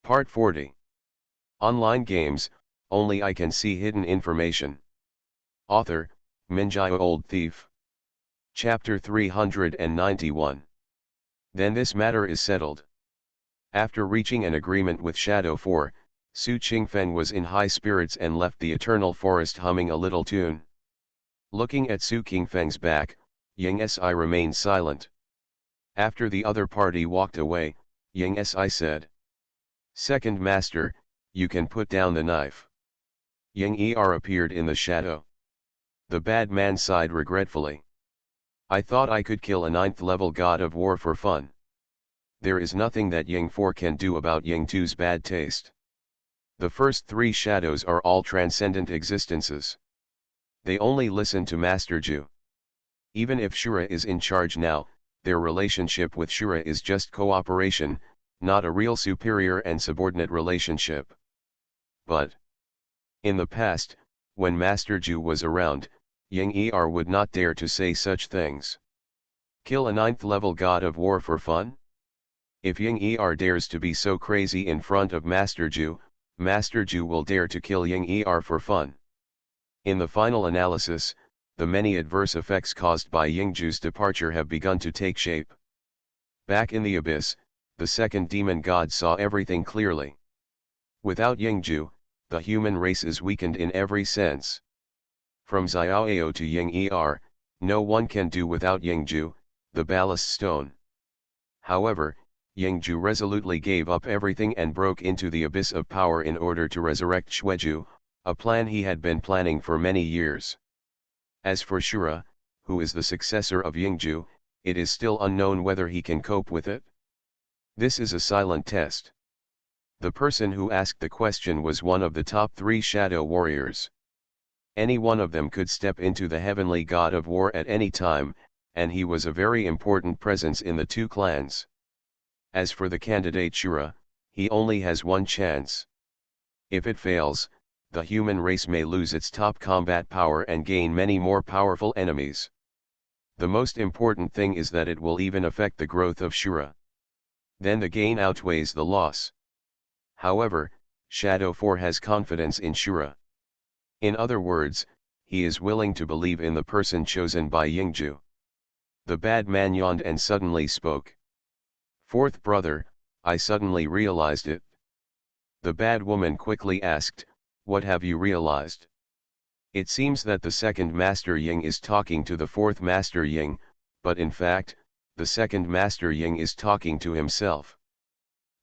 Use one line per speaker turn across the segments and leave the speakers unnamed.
Part 40. Online games, only I can see hidden information. Author, Minjio Old Thief. Chapter 391. Then this matter is settled. After reaching an agreement with Shadow 4, Su Qingfeng was in high spirits and left the eternal forest humming a little tune. Looking at Su Qingfeng's back, Ying Si remained silent. After the other party walked away, Ying Si said, "Second master, you can put down the knife." Ying Er appeared in the shadow. The bad man sighed regretfully. "I thought I could kill a 9th level god of war for fun. There is nothing that Ying 4 can do about Ying 2's bad taste. The first 3 shadows are all transcendent existences. They only listen to Master Ju. Even if Shura is in charge now, their relationship with Shura is just cooperation, not a real superior and subordinate relationship. But in the past, when Master Ju was around, Ying Er would not dare to say such things. Kill a 9th level god of war for fun? If Ying Er dares to be so crazy in front of Master Ju will dare to kill Ying Er for fun. In the final analysis, the many adverse effects caused by Yingju's departure have begun to take shape. Back in the abyss, the second demon god saw everything clearly. Without Yingju, the human race is weakened in every sense. From Xiaoao to Ying Er, no one can do without Yingju, the ballast stone. However, Yingju resolutely gave up everything and broke into the abyss of power in order to resurrect Xueju, a plan he had been planning for many years. As for Shura, who is the successor of Yingju, it is still unknown whether he can cope with it. This is a silent test. The person who asked the question was one of the top 3 shadow warriors. Any one of them could step into the heavenly god of war at any time, and he was a very important presence in the 2 clans. As for the candidate Shura, he only has one chance. If it fails, the human race may lose its top combat power and gain many more powerful enemies. The most important thing is that it will even affect the growth of Shura. Then the gain outweighs the loss. However, Shadow 4 has confidence in Shura. In other words, he is willing to believe in the person chosen by Yingju. The bad man yawned and suddenly spoke. "Fourth brother, I suddenly realized it." The bad woman quickly asked, "What have you realized?" "It seems that the second Master Ying is talking to the fourth Master Ying, but in fact, the second Master Ying is talking to himself."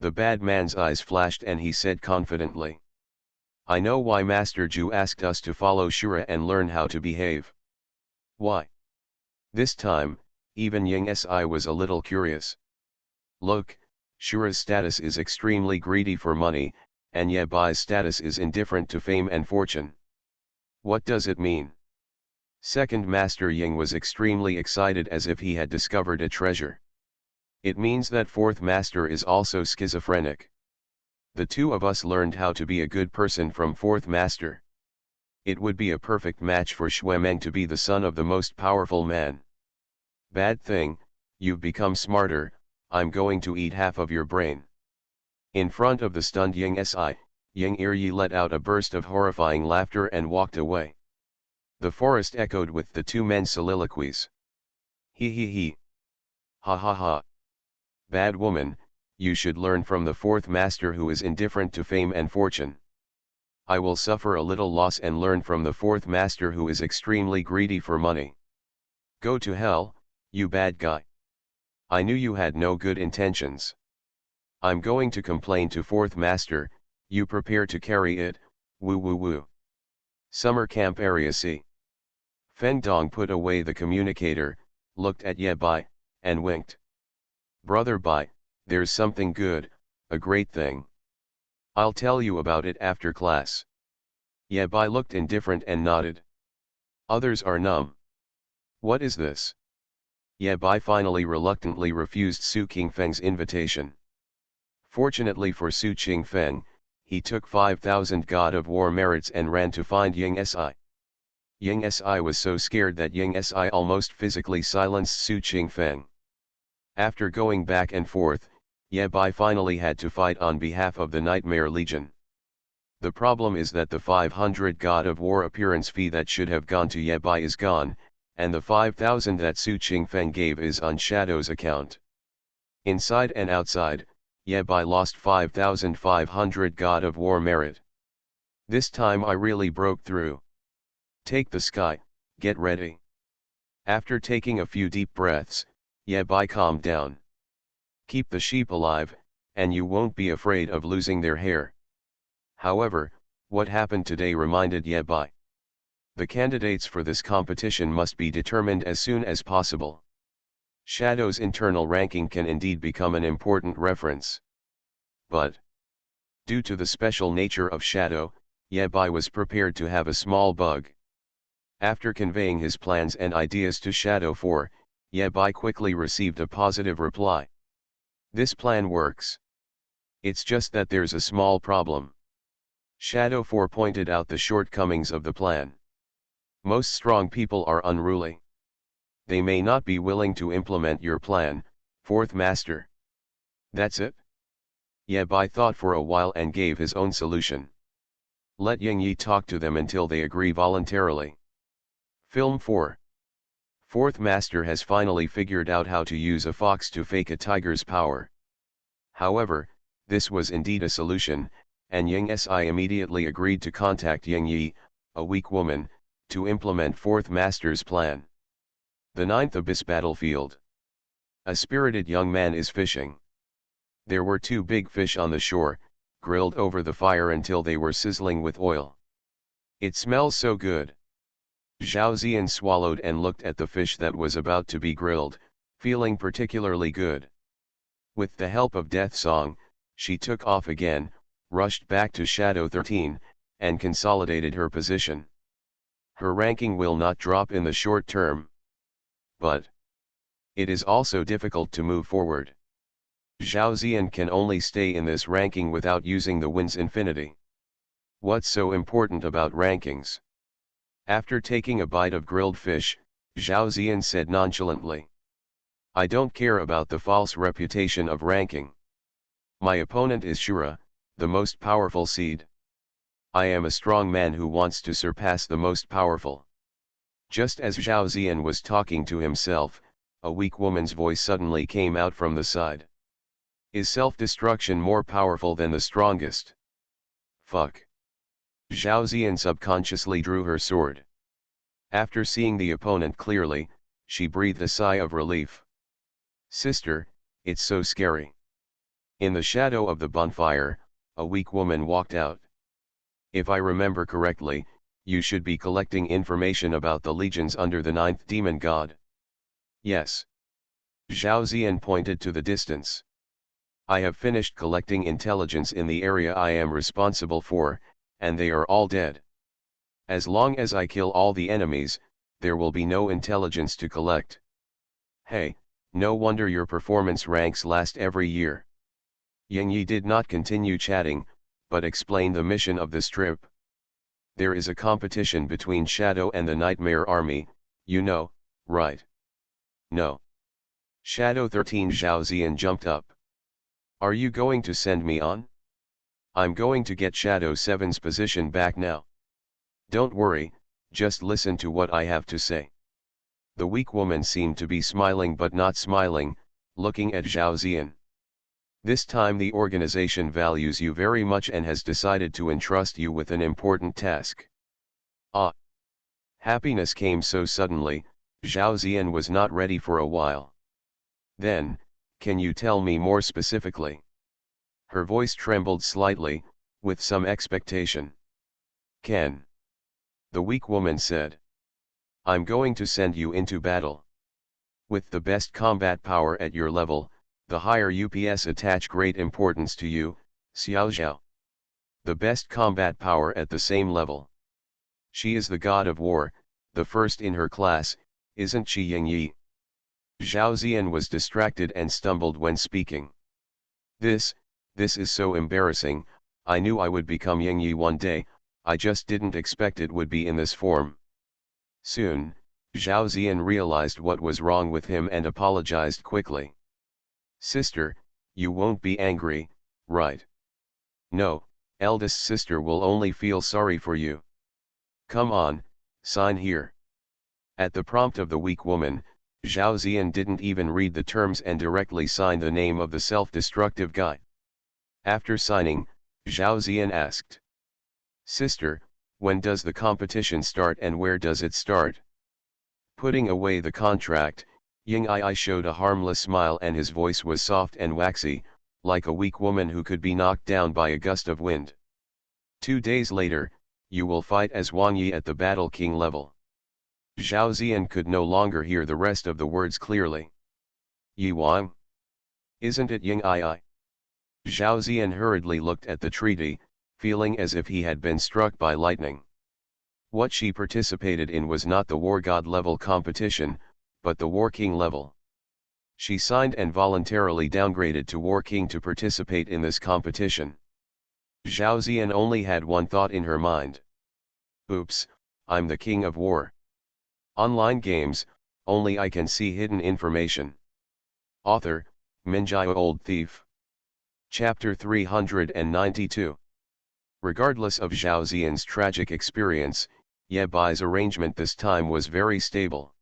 The bad man's eyes flashed and he said confidently, "I know why Master Ju asked us to follow Shura and learn how to behave." "Why?" This time, even Ying Si was a little curious. "Look, Shura's status is extremely greedy for money, and Ye Bai's status is indifferent to fame and fortune. What does it mean?" Second Master Ying was extremely excited as if he had discovered a treasure. "It means that fourth master is also schizophrenic. The 2 of us learned how to be a good person from fourth master. It would be a perfect match for Xuemeng to be the son of the most powerful man. Bad thing, you've become smarter, I'm going to eat half of your brain." In front of the stunned Ying Si, Ying Er let out a burst of horrifying laughter and walked away. The forest echoed with the 2 men's soliloquies. "He he he. Ha ha ha. Bad woman, you should learn from the fourth master who is indifferent to fame and fortune. I will suffer a little loss and learn from the fourth master who is extremely greedy for money. Go to hell, you bad guy. I knew you had no good intentions. I'm going to complain to fourth master, you prepare to carry it, woo woo woo." Summer Camp Area C. Feng Dong put away the communicator, looked at Ye Bai, and winked. "Brother Bai, there's something good, a great thing. I'll tell you about it after class." Ye Bai looked indifferent and nodded. Others are numb. "What is this?" Ye Bai finally reluctantly refused Su Qingfeng's invitation. Fortunately for Su Qingfeng, he took 5,000 God of War merits and ran to find Ying Si. Ying Si was so scared that Ying Si almost physically silenced Su Qingfeng. After going back and forth, Ye Bai finally had to fight on behalf of the Nightmare Legion. The problem is that the 500 God of War appearance fee that should have gone to Ye Bai is gone, and the 5,000 that Su Qingfeng gave is on Shadow's account. Inside and outside, Ye Bai lost 5,500 God of War merit. This time I really broke through. Take the sky, get ready. After taking a few deep breaths, Ye Bai calmed down. Keep the sheep alive, and you won't be afraid of losing their hair. However, what happened today reminded Ye Bai. The candidates for this competition must be determined as soon as possible. Shadow's internal ranking can indeed become an important reference. But, due to the special nature of Shadow, Ye Bai was prepared to have a small bug. After conveying his plans and ideas to Shadow 4, Ye Bai quickly received a positive reply. This plan works. It's just that there's a small problem. Shadow 4 pointed out the shortcomings of the plan. Most strong people are unruly. They may not be willing to implement your plan, fourth master. That's it? Ye Bai thought for a while and gave his own solution. Let Yang Yi talk to them until they agree voluntarily. Film 4. Fourth master has finally figured out how to use a fox to fake a tiger's power. However, this was indeed a solution, and Yang Si immediately agreed to contact Yang Yi, a weak woman, to implement fourth master's plan. The ninth abyss battlefield. A spirited young man is fishing. There were two big fish on the shore, grilled over the fire until they were sizzling with oil. It smells so good. Zhao Ziyan swallowed and looked at the fish that was about to be grilled, feeling particularly good. With the help of Death Song, she took off again, rushed back to Shadow 13, and consolidated her position. Her ranking will not drop in the short term. But it is also difficult to move forward. Zhao Ziyan can only stay in this ranking without using the wind's infinity. What's so important about rankings? After taking a bite of grilled fish, Zhao Ziyan said nonchalantly. I don't care about the false reputation of ranking. My opponent is Shura, the most powerful seed. I am a strong man who wants to surpass the most powerful. Just as Zhao Ziyan was talking to himself, a weak woman's voice suddenly came out from the side. Is self-destruction more powerful than the strongest? Fuck. Zhao Ziyan subconsciously drew her sword. After seeing the opponent clearly, she breathed a sigh of relief. Sister, it's so scary. In the shadow of the bonfire, a weak woman walked out. If I remember correctly, you should be collecting information about the legions under the ninth demon god. Yes. Zhao Ziyan pointed to the distance. I have finished collecting intelligence in the area I am responsible for, and they are all dead. As long as I kill all the enemies, there will be no intelligence to collect. Hey, no wonder your performance ranks last every year. Yang Yi did not continue chatting, but explained the mission of the strip. There is a competition between Shadow and the Nightmare Army, you know, right? No. Shadow 13 Zhao Ziyan jumped up. Are you going to send me on? I'm going to get Shadow 7's position back now. Don't worry, just listen to what I have to say. The weak woman seemed to be smiling but not smiling, looking at Zhao Ziyan. This time the organization values you very much and has decided to entrust you with an important task. Ah! Happiness came so suddenly, Zhao Ziyan was not ready for a while. Then, can you tell me more specifically? Her voice trembled slightly, with some expectation. Can. The weak woman said. I'm going to send you into battle. With the best combat power at your level, the higher UPS attach great importance to you, Xiao Zhao. The best combat power at the same level. She is the god of war, the first in her class, isn't she Yang Yi? Zhao Ziyan was distracted and stumbled when speaking. This is so embarrassing, I knew I would become Yang Yi one day, I just didn't expect it would be in this form. Soon, Zhao Ziyan realized what was wrong with him and apologized quickly. Sister, you won't be angry, right? No, eldest sister will only feel sorry for you. Come on, sign here. At the prompt of the weak woman, Zhao Ziyan didn't even read the terms and directly signed the name of the self-destructive guy. After signing, Zhao Ziyan asked, "Sister, when does the competition start and where does it start?" Putting away the contract, Ying Ai showed a harmless smile and his voice was soft and waxy, like a weak woman who could be knocked down by a gust of wind. 2 days later, you will fight as Wang Yi at the Battle King level. Zhao Ziyan could no longer hear the rest of the words clearly. Yi Wang? Isn't it Ying Ai? Zhao Ziyan hurriedly looked at the treaty, feeling as if he had been struck by lightning. What she participated in was not the War God level competition, but the War King level. She signed and voluntarily downgraded to War King to participate in this competition. Zhao Ziyan only had one thought in her mind. Oops, I'm the King of War. Online games, only I can see hidden information. Author, Minjai Old Thief. Chapter 392. Regardless of Zhao Ziyan's tragic experience, Ye Bai's arrangement this time was very stable.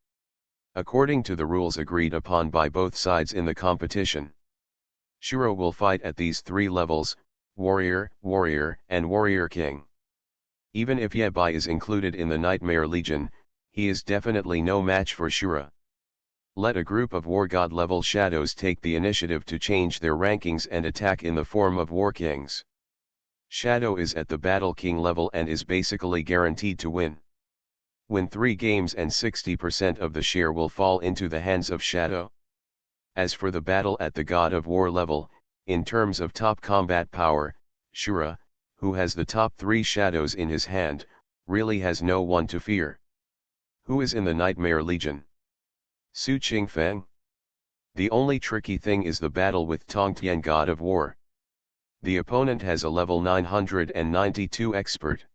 According to the rules agreed upon by both sides in the competition, Shuro will fight at these 3 levels, Warrior, Warrior, and Warrior King. Even if Ye Bai is included in the Nightmare Legion, he is definitely no match for Shura. Let a group of War God level shadows take the initiative to change their rankings and attack in the form of War Kings. Shadow is at the Battle King level and is basically guaranteed to win. Win 3 games and 60% of the share will fall into the hands of Shadow. As for the battle at the God of War level, in terms of top combat power, Shura, who has the top 3 shadows in his hand, really has no one to fear. Who is in the Nightmare Legion? Su Qingfeng? The only tricky thing is the battle with Tongtian God of War. The opponent has a level 992 expert.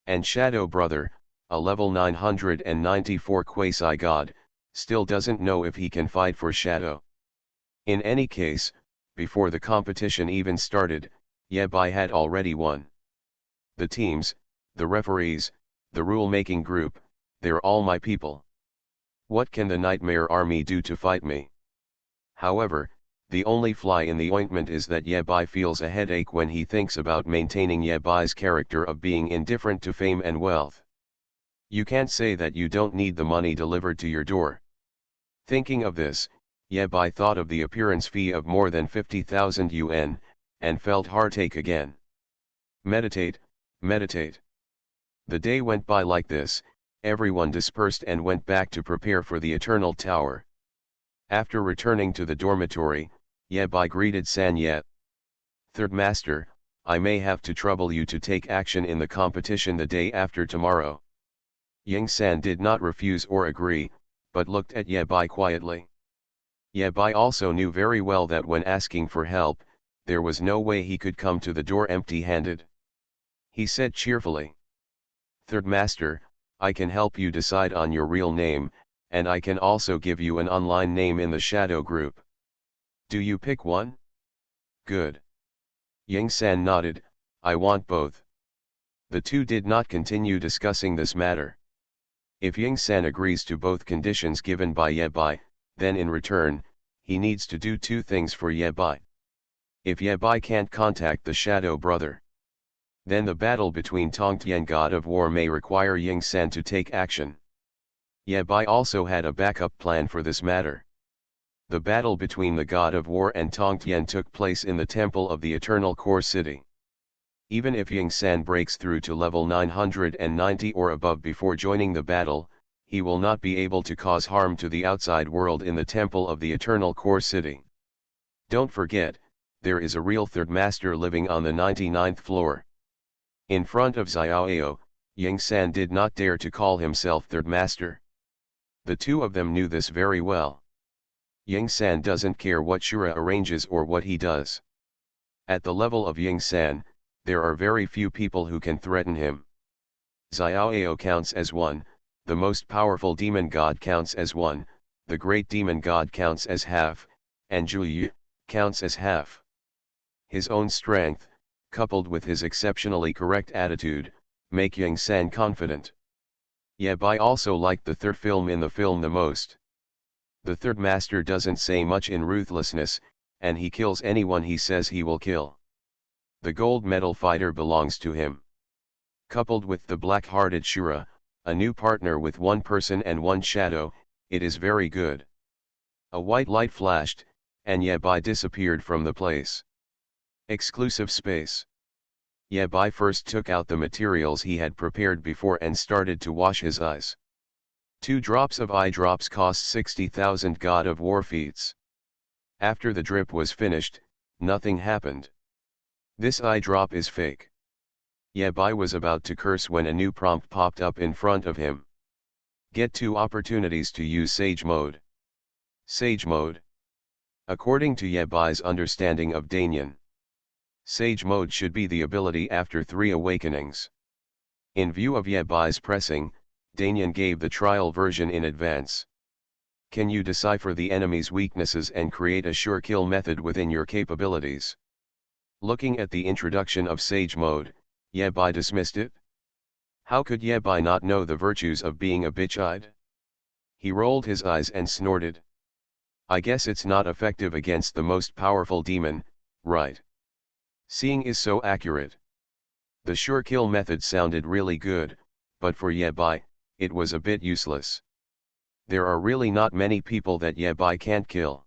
And Shadow Brother, a level 994 quasi-god, still doesn't know if he can fight for Shadow. In any case, before the competition even started, Ye Bai had already won. The teams, the referees, the rule-making group, they're all my people. What can the Nightmare Army do to fight me? However, the only fly in the ointment is that Ye Bai feels a headache when he thinks about maintaining Ye Bai's character of being indifferent to fame and wealth. You can't say that you don't need the money delivered to your door. Thinking of this, Ye Bai thought of the appearance fee of more than 50,000 yuan, and felt heartache again. Meditate, meditate. The day went by like this. Everyone dispersed and went back to prepare for the Eternal Tower. After returning to the dormitory, Ye Bai greeted San Ye. "Third Master, I may have to trouble you to take action in the competition the day after tomorrow." Ying San did not refuse or agree, but looked at Ye Bai quietly. Ye Bai also knew very well that when asking for help, there was no way he could come to the door empty-handed. He said cheerfully, "Third Master, I can help you decide on your real name, and I can also give you an online name in the Shadow group. Do you pick one?" "Good." Ying San nodded, "I want both." The two did not continue discussing this matter. If Ying San agrees to both conditions given by Ye Bai, then in return, he needs to do 2 things for Ye Bai. If Ye Bai can't contact the Shadow Brother, then the battle between Tongtian God of War may require Ying San to take action. Ye Bai also had a backup plan for this matter. The battle between the God of War and Tongtian took place in the Temple of the Eternal Core City. Even if Ying San breaks through to level 990 or above before joining the battle, he will not be able to cause harm to the outside world in the Temple of the Eternal Core City. Don't forget, there is a real Third Master living on the 99th floor. In front of Xiaoao, Ying San did not dare to call himself Third Master. The two of them knew this very well. Ying San doesn't care what Shura arranges or what he does. At the level of Ying San, there are very few people who can threaten him. Xiaoao counts as 1, the most powerful demon god counts as 1, the great demon god counts as half, and Zhuyu counts as half. His own strength, coupled with his exceptionally correct attitude, make Yang San confident. Ye Bai also liked the third film in the film the most. The third master doesn't say much in ruthlessness, and he kills anyone he says he will kill. The gold medal fighter belongs to him. Coupled with the black-hearted Shura, a new partner with one person and one shadow, it is very good. A white light flashed, and Ye Bai disappeared from the place. Exclusive space. Ye Bai first took out the materials he had prepared before and started to wash his eyes. 2 drops of eye drops cost 60,000 God of War feats. After the drip was finished, nothing happened. This eye drop is fake. Ye Bai was about to curse when a new prompt popped up in front of him. Get 2 opportunities to use Sage Mode. Sage Mode. According to Ye Bai's understanding of Danyan, Sage Mode should be the ability after 3 awakenings. In view of Ye Bai's pressing, Danyan gave the trial version in advance. Can you decipher the enemy's weaknesses and create a sure kill method within your capabilities? Looking at the introduction of Sage Mode, Ye Bai dismissed it. How could Ye Bai not know the virtues of being a bitch-eyed? He rolled his eyes and snorted. I guess it's not effective against the most powerful demon, right? Seeing is so accurate. The sure kill method sounded really good, but for Ye Bai, it was a bit useless. There are really not many people that Ye Bai can't kill.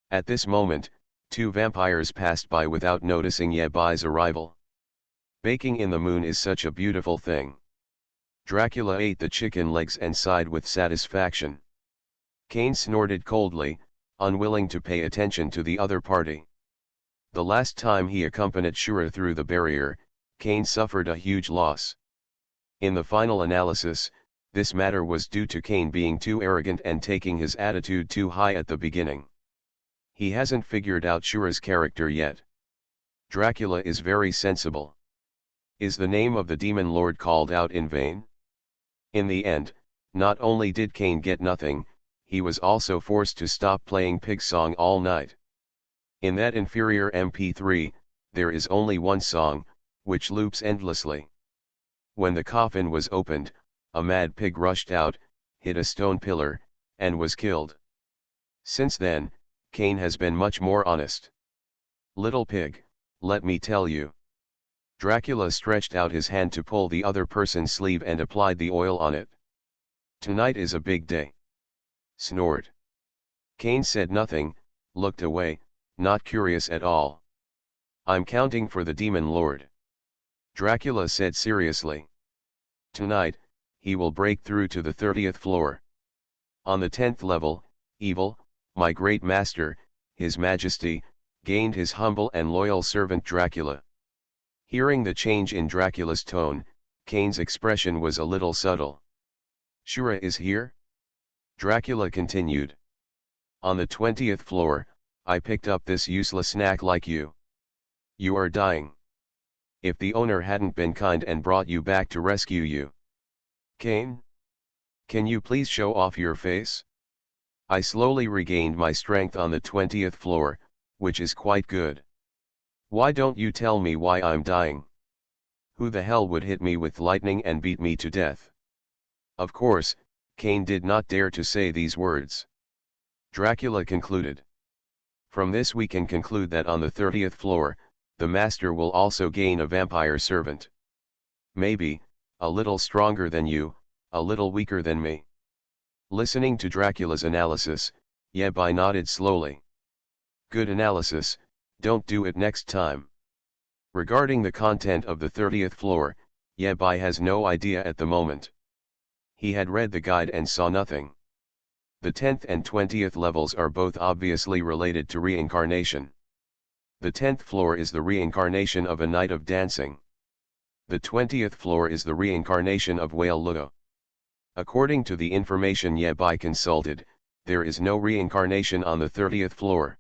At this moment, 2 vampires passed by without noticing Ye Bai's arrival. Baking in the moon is such a beautiful thing. Dracula ate the chicken legs and sighed with satisfaction. Cain snorted coldly, unwilling to pay attention to the other party. The last time he accompanied Shura through the barrier, Cain suffered a huge loss. In the final analysis, this matter was due to Cain being too arrogant and taking his attitude too high at the beginning. He hasn't figured out Shura's character yet. Dracula is very sensible. Is the name of the demon lord called out in vain? In the end, not only did Cain get nothing, he was also forced to stop playing Pig Song all night. In that inferior MP3, there is only one song, which loops endlessly. When the coffin was opened, a mad pig rushed out, hit a stone pillar, and was killed. Since then, Cain has been much more honest. Little pig, let me tell you. Dracula stretched out his hand to pull the other person's sleeve and applied the oil on it. Tonight is a big day. Snort. Cain said nothing, looked away, not curious at all. I'm counting for the demon lord. Dracula said seriously. Tonight, he will break through to the 30th floor. On the 10th level, Evil, my great master, his majesty, gained his humble and loyal servant Dracula. Hearing the change in Dracula's tone, Cain's expression was a little subtle. Shura is here? Dracula continued. On the 20th floor, I picked up this useless snack like you. You are dying. If the owner hadn't been kind and brought you back to rescue you. Cain? Can you please show off your face? I slowly regained my strength on the 20th floor, which is quite good. Why don't you tell me why I'm dying? Who the hell would hit me with lightning and beat me to death? Of course, Cain did not dare to say these words. Dracula concluded. From this we can conclude that on the 30th floor, the master will also gain a vampire servant. Maybe, a little stronger than you, a little weaker than me. Listening to Dracula's analysis, Ye Bai nodded slowly. Good analysis, don't do it next time. Regarding the content of the 30th floor, Ye Bai has no idea at the moment. He had read the guide and saw nothing. The 10th and 20th levels are both obviously related to reincarnation. The 10th floor is the reincarnation of a night of dancing. The 20th floor is the reincarnation of Whale Ludo. According to the information Ye Bai consulted, there is no reincarnation on the 30th floor.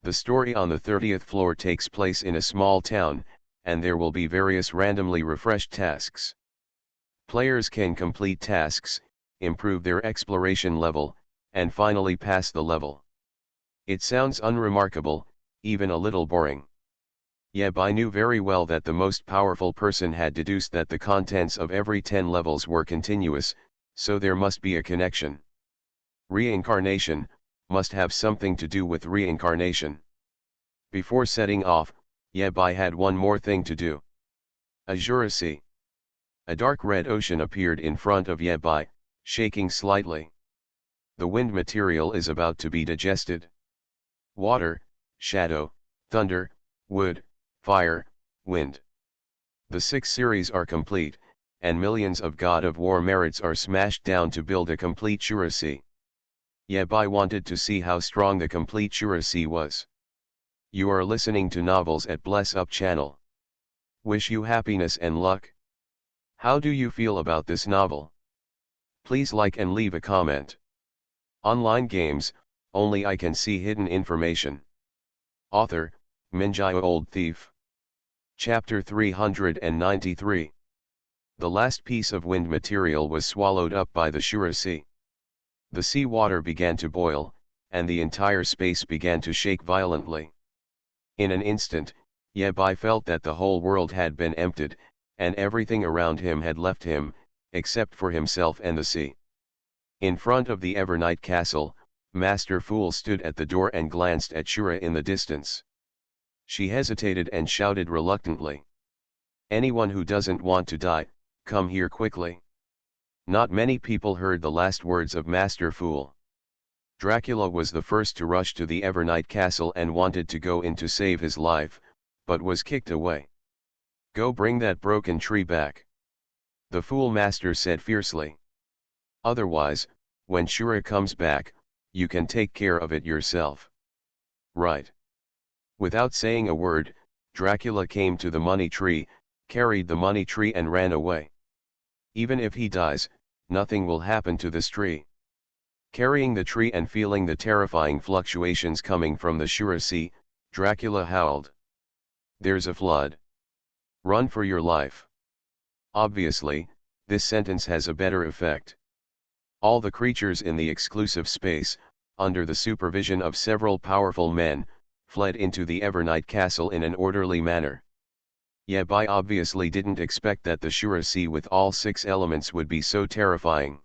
The story on the 30th floor takes place in a small town, and there will be various randomly refreshed tasks. Players can complete tasks, improve their exploration level, and finally pass the level. It sounds unremarkable, even a little boring. Yet I knew very well that the most powerful person had deduced that the contents of every 10 levels were continuous, so there must be a connection. Reincarnation must have something to do with reincarnation. Before setting off, Yebai had one more thing to do. Azura Sea. A dark red ocean appeared in front of Yebai, shaking slightly. The wind material is about to be digested. Water, shadow, thunder, wood, fire, wind. The 6 series are complete, and millions of God of War merits are smashed down to build a complete Shura Sea. Yebai wanted to see how strong the complete Shura Sea was. You are listening to Novels at Bless Up channel. Wish you happiness and luck. How do you feel about this novel? Please like and leave a comment. Online games, only I can see hidden information. Author, Minjai Old Thief. Chapter 393. The last piece of wind material was swallowed up by the Shura Sea. The sea water began to boil, and the entire space began to shake violently. In an instant, Yebai felt that the whole world had been emptied, and everything around him had left him, except for himself and the sea. In front of the Evernight Castle, Master Fool stood at the door and glanced at Shura in the distance. She hesitated and shouted reluctantly. Anyone who doesn't want to die, come here quickly. Not many people heard the last words of Master Fool. Dracula was the first to rush to the Evernight Castle and wanted to go in to save his life, but was kicked away. Go bring that broken tree back. The Fool Master said fiercely. Otherwise, when Shura comes back, you can take care of it yourself. Right. Without saying a word, Dracula came to the money tree, carried the money tree and ran away. Even if he dies, nothing will happen to this tree. Carrying the tree and feeling the terrifying fluctuations coming from the Shura Sea, Dracula howled. There's a flood. Run for your life. Obviously, this sentence has a better effect. All the creatures in the exclusive space, under the supervision of several powerful men, fled into the Evernight Castle in an orderly manner. Yebai obviously didn't expect that the Shura Sea with all 6 elements would be so terrifying.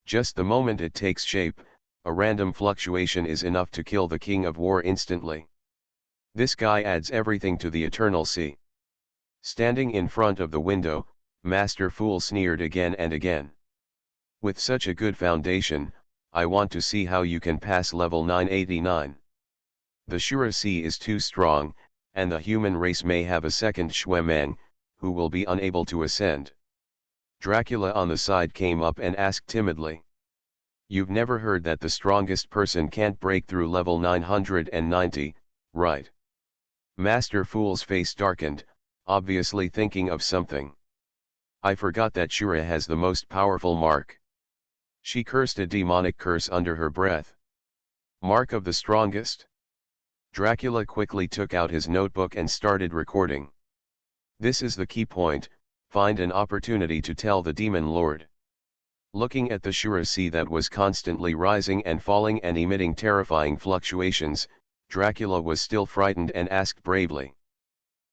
Just the moment it takes shape, a random fluctuation is enough to kill the King of War instantly. This guy adds everything to the Eternal Sea. Standing in front of the window, Master Fool sneered again and again. With such a good foundation, I want to see how you can pass level 989. The Shura Sea is too strong, and the human race may have a second Shwemang, who will be unable to ascend. Dracula on the side came up and asked timidly. You've never heard that the strongest person can't break through level 990, right? Master Fool's face darkened, obviously thinking of something. I forgot that Shura has the most powerful mark. She cursed a demonic curse under her breath. Mark of the strongest? Dracula quickly took out his notebook and started recording. This is the key point, find an opportunity to tell the Demon Lord. Looking at the Shura Sea that was constantly rising and falling and emitting terrifying fluctuations, Dracula was still frightened and asked bravely.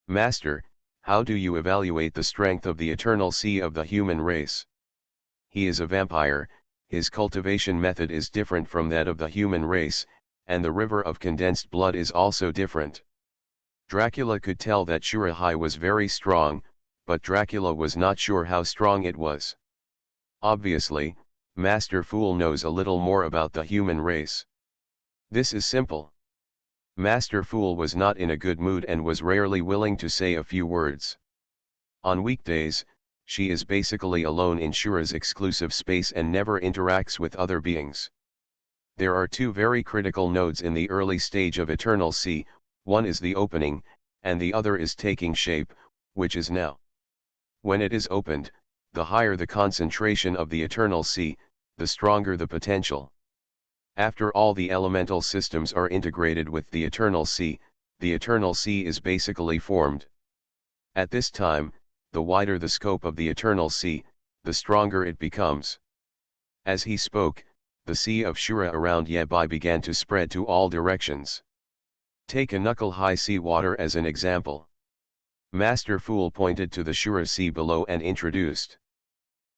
Master, how do you evaluate the strength of the Eternal Sea of the human race? He is a vampire, his cultivation method is different from that of the human race, and the river of condensed blood is also different. Dracula could tell that Shura High was very strong, but Dracula was not sure how strong it was. Obviously, Master Fool knows a little more about the human race. This is simple. Master Fool was not in a good mood and was rarely willing to say a few words. On weekdays, she is basically alone in Shura's exclusive space and never interacts with other beings. There are 2 very critical nodes in the early stage of Eternal Sea, one is the opening, and the other is taking shape, which is now. When it is opened, the higher the concentration of the Eternal Sea, the stronger the potential. After all the elemental systems are integrated with the Eternal Sea is basically formed. At this time, the wider the scope of the Eternal Sea, the stronger it becomes. As he spoke, the sea of Shura around Yabai began to spread to all directions. Take a knuckle-high sea water as an example. Master Fool pointed to the Shura sea below and introduced.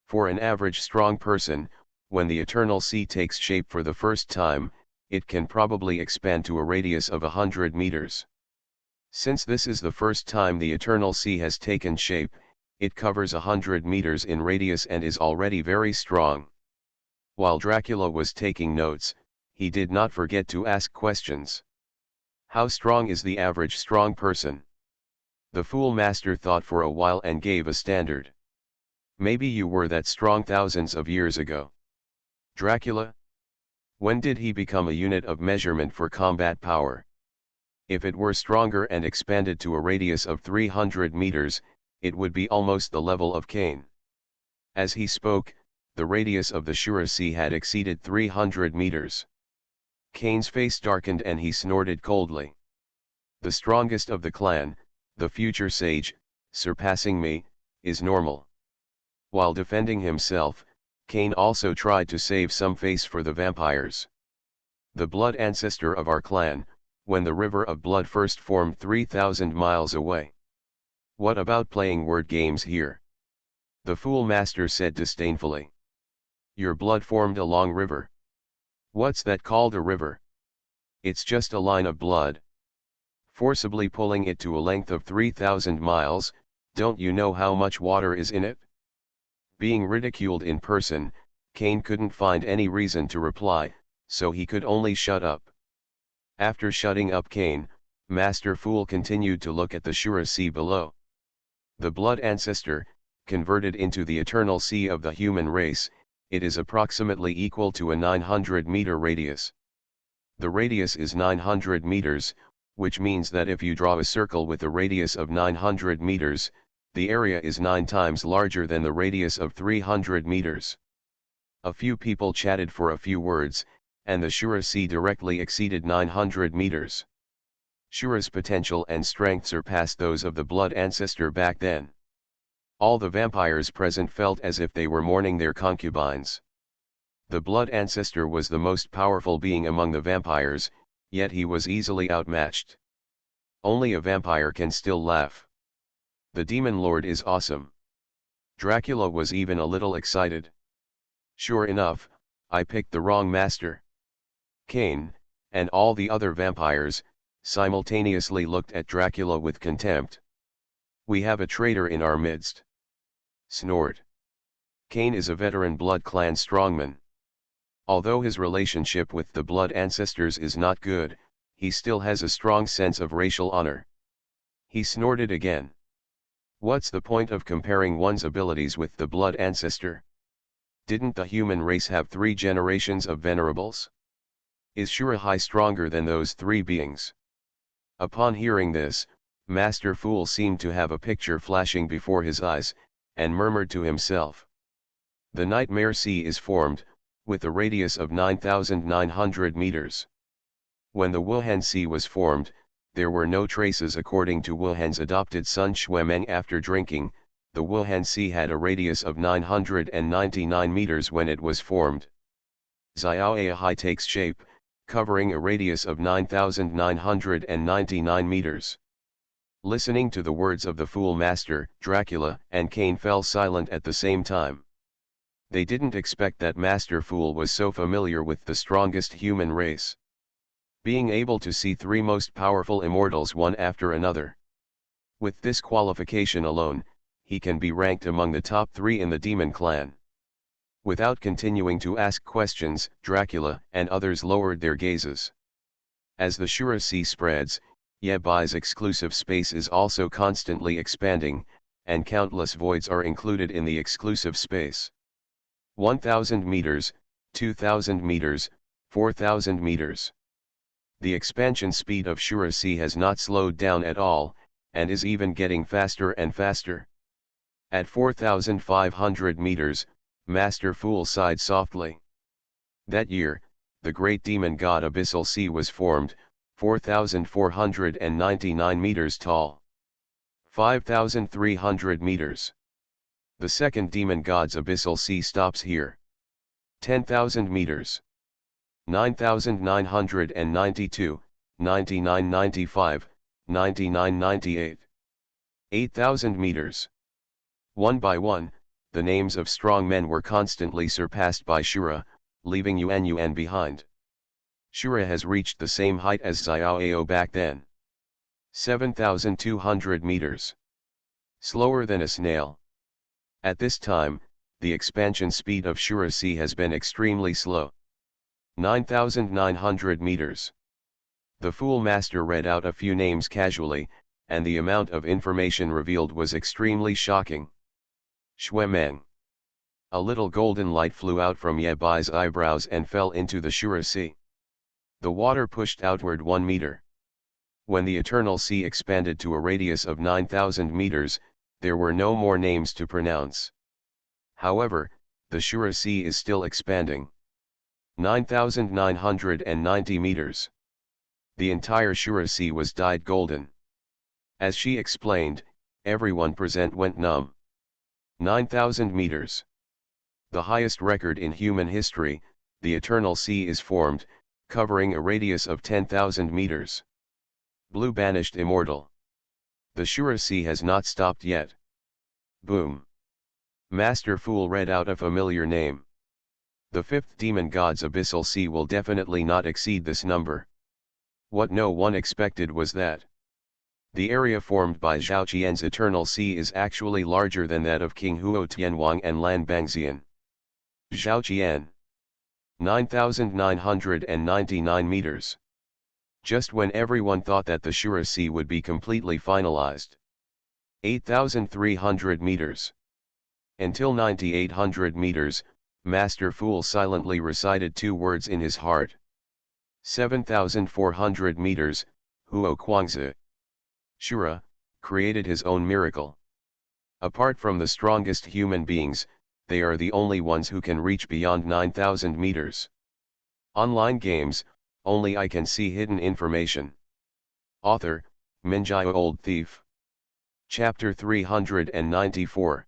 For an average strong person, when the eternal sea takes shape for the first time, it can probably expand to a radius of 100 meters. Since this is the first time the eternal sea has taken shape, it covers 100 meters in radius and is already very strong. While Dracula was taking notes, he did not forget to ask questions. How strong is the average strong person? The Fool Master thought for a while and gave a standard. Maybe you were that strong thousands of years ago. Dracula? When did he become a unit of measurement for combat power? If it were stronger and expanded to a radius of 300 meters, it would be almost the level of Cain. As he spoke, the radius of the Shura Sea had exceeded 300 meters. Cain's face darkened and he snorted coldly. The strongest of the clan, the future sage, surpassing me, is normal. While defending himself, Cain also tried to save some face for the vampires. The blood ancestor of our clan, when the river of blood first formed 3,000 miles away. What about playing word games here? The Fool Master said disdainfully. Your blood formed a long river. What's that called a river? It's just a line of blood. Forcibly pulling it to a length of 3,000 miles, don't you know how much water is in it? Being ridiculed in person, Cain couldn't find any reason to reply, so he could only shut up. After shutting up Cain, Master Fool continued to look at the Shura Sea below. The blood ancestor, converted into the eternal sea of the human race, it is approximately equal to a 900-meter radius. The radius is 900 meters, which means that if you draw a circle with a radius of 900 meters, the area is 9 times larger than the radius of 300 meters. A few people chatted for a few words, and the Shura Sea directly exceeded 900 meters. Shura's potential and strength surpassed those of the blood ancestor back then. All the vampires present felt as if they were mourning their concubines. The blood ancestor was the most powerful being among the vampires, yet he was easily outmatched. Only a vampire can still laugh. The demon lord is awesome. Dracula was even a little excited. Sure enough, I picked the wrong master. Cain, and all the other vampires, simultaneously looked at Dracula with contempt. We have a traitor in our midst. Snort. Cain is a veteran Blood Clan strongman. Although his relationship with the blood ancestors is not good, he still has a strong sense of racial honor. He snorted again. What's the point of comparing one's abilities with the blood ancestor? Didn't the human race have 3 generations of venerables? Is Shurahai stronger than those 3 beings? Upon hearing this, Master Fool seemed to have a picture flashing before his eyes, and murmured to himself. The Nightmare Sea is formed, with a radius of 9,900 meters. When the Wuhan Sea was formed, there were no traces according to Wuhan's adopted son Xuemeng after drinking. The Wuhan Sea had a radius of 999 meters when it was formed. Xiaoai takes shape, covering a radius of 9,999 meters. Listening to the words of the Fool Master, Dracula and Cain fell silent at the same time. They didn't expect that Master Fool was so familiar with the strongest human race. Being able to see 3 most powerful immortals one after another. With this qualification alone, he can be ranked among the top 3 in the demon clan. Without continuing to ask questions, Dracula and others lowered their gazes. As the Shura Sea spreads, Yebai's exclusive space is also constantly expanding, and countless voids are included in the exclusive space. 1,000 meters, 2,000 meters, 4,000 meters. The expansion speed of Shura Sea has not slowed down at all, and is even getting faster and faster. At 4,500 meters, Master Fool sighed softly. That year, the great demon god Abyssal Sea was formed, 4,499 meters tall. 5,300 meters. The second demon god's Abyssal Sea stops here. 10,000 meters. 9,992, 9995, 9998. 8,000 meters. One by one, the names of strong men were constantly surpassed by Shura, leaving Yuan behind. Shura has reached the same height as Xiaoao back then. 7,200 meters. Slower than a snail. At this time, the expansion speed of Shura C has been extremely slow. 9,900 meters. The Fool Master read out a few names casually, and the amount of information revealed was extremely shocking. Shuemeng. A little golden light flew out from Ye Bai's eyebrows and fell into the Shura Sea. The water pushed outward 1 meter. When the Eternal Sea expanded to a radius of 9,000 meters, there were no more names to pronounce. However, the Shura Sea is still expanding. 9,990 meters. The entire Shura Sea was dyed golden. As she explained, everyone present went numb. 9,000 meters. The highest record in human history, the Eternal Sea is formed, covering a radius of 10,000 meters. Blue banished immortal. The Shura Sea has not stopped yet. Boom. Master Fool read out a familiar name. The fifth demon god's abyssal sea will definitely not exceed this number. What no one expected was that the area formed by Zhao Qian's Eternal Sea is actually larger than that of King Huo Tianwang and Lan Bangxian. Zhao Qian. 9,999 meters. Just when everyone thought that the Shura Sea would be completely finalized. 8,300 meters. Until 9,800 meters, Master Fool silently recited 2 words in his heart. 7,400 meters, Huo Kuangzi. Shura created his own miracle. Apart from the strongest human beings, they are the only ones who can reach beyond 9,000 meters. Online games, only I can see hidden information. Author, Minjai Old Thief. Chapter 394.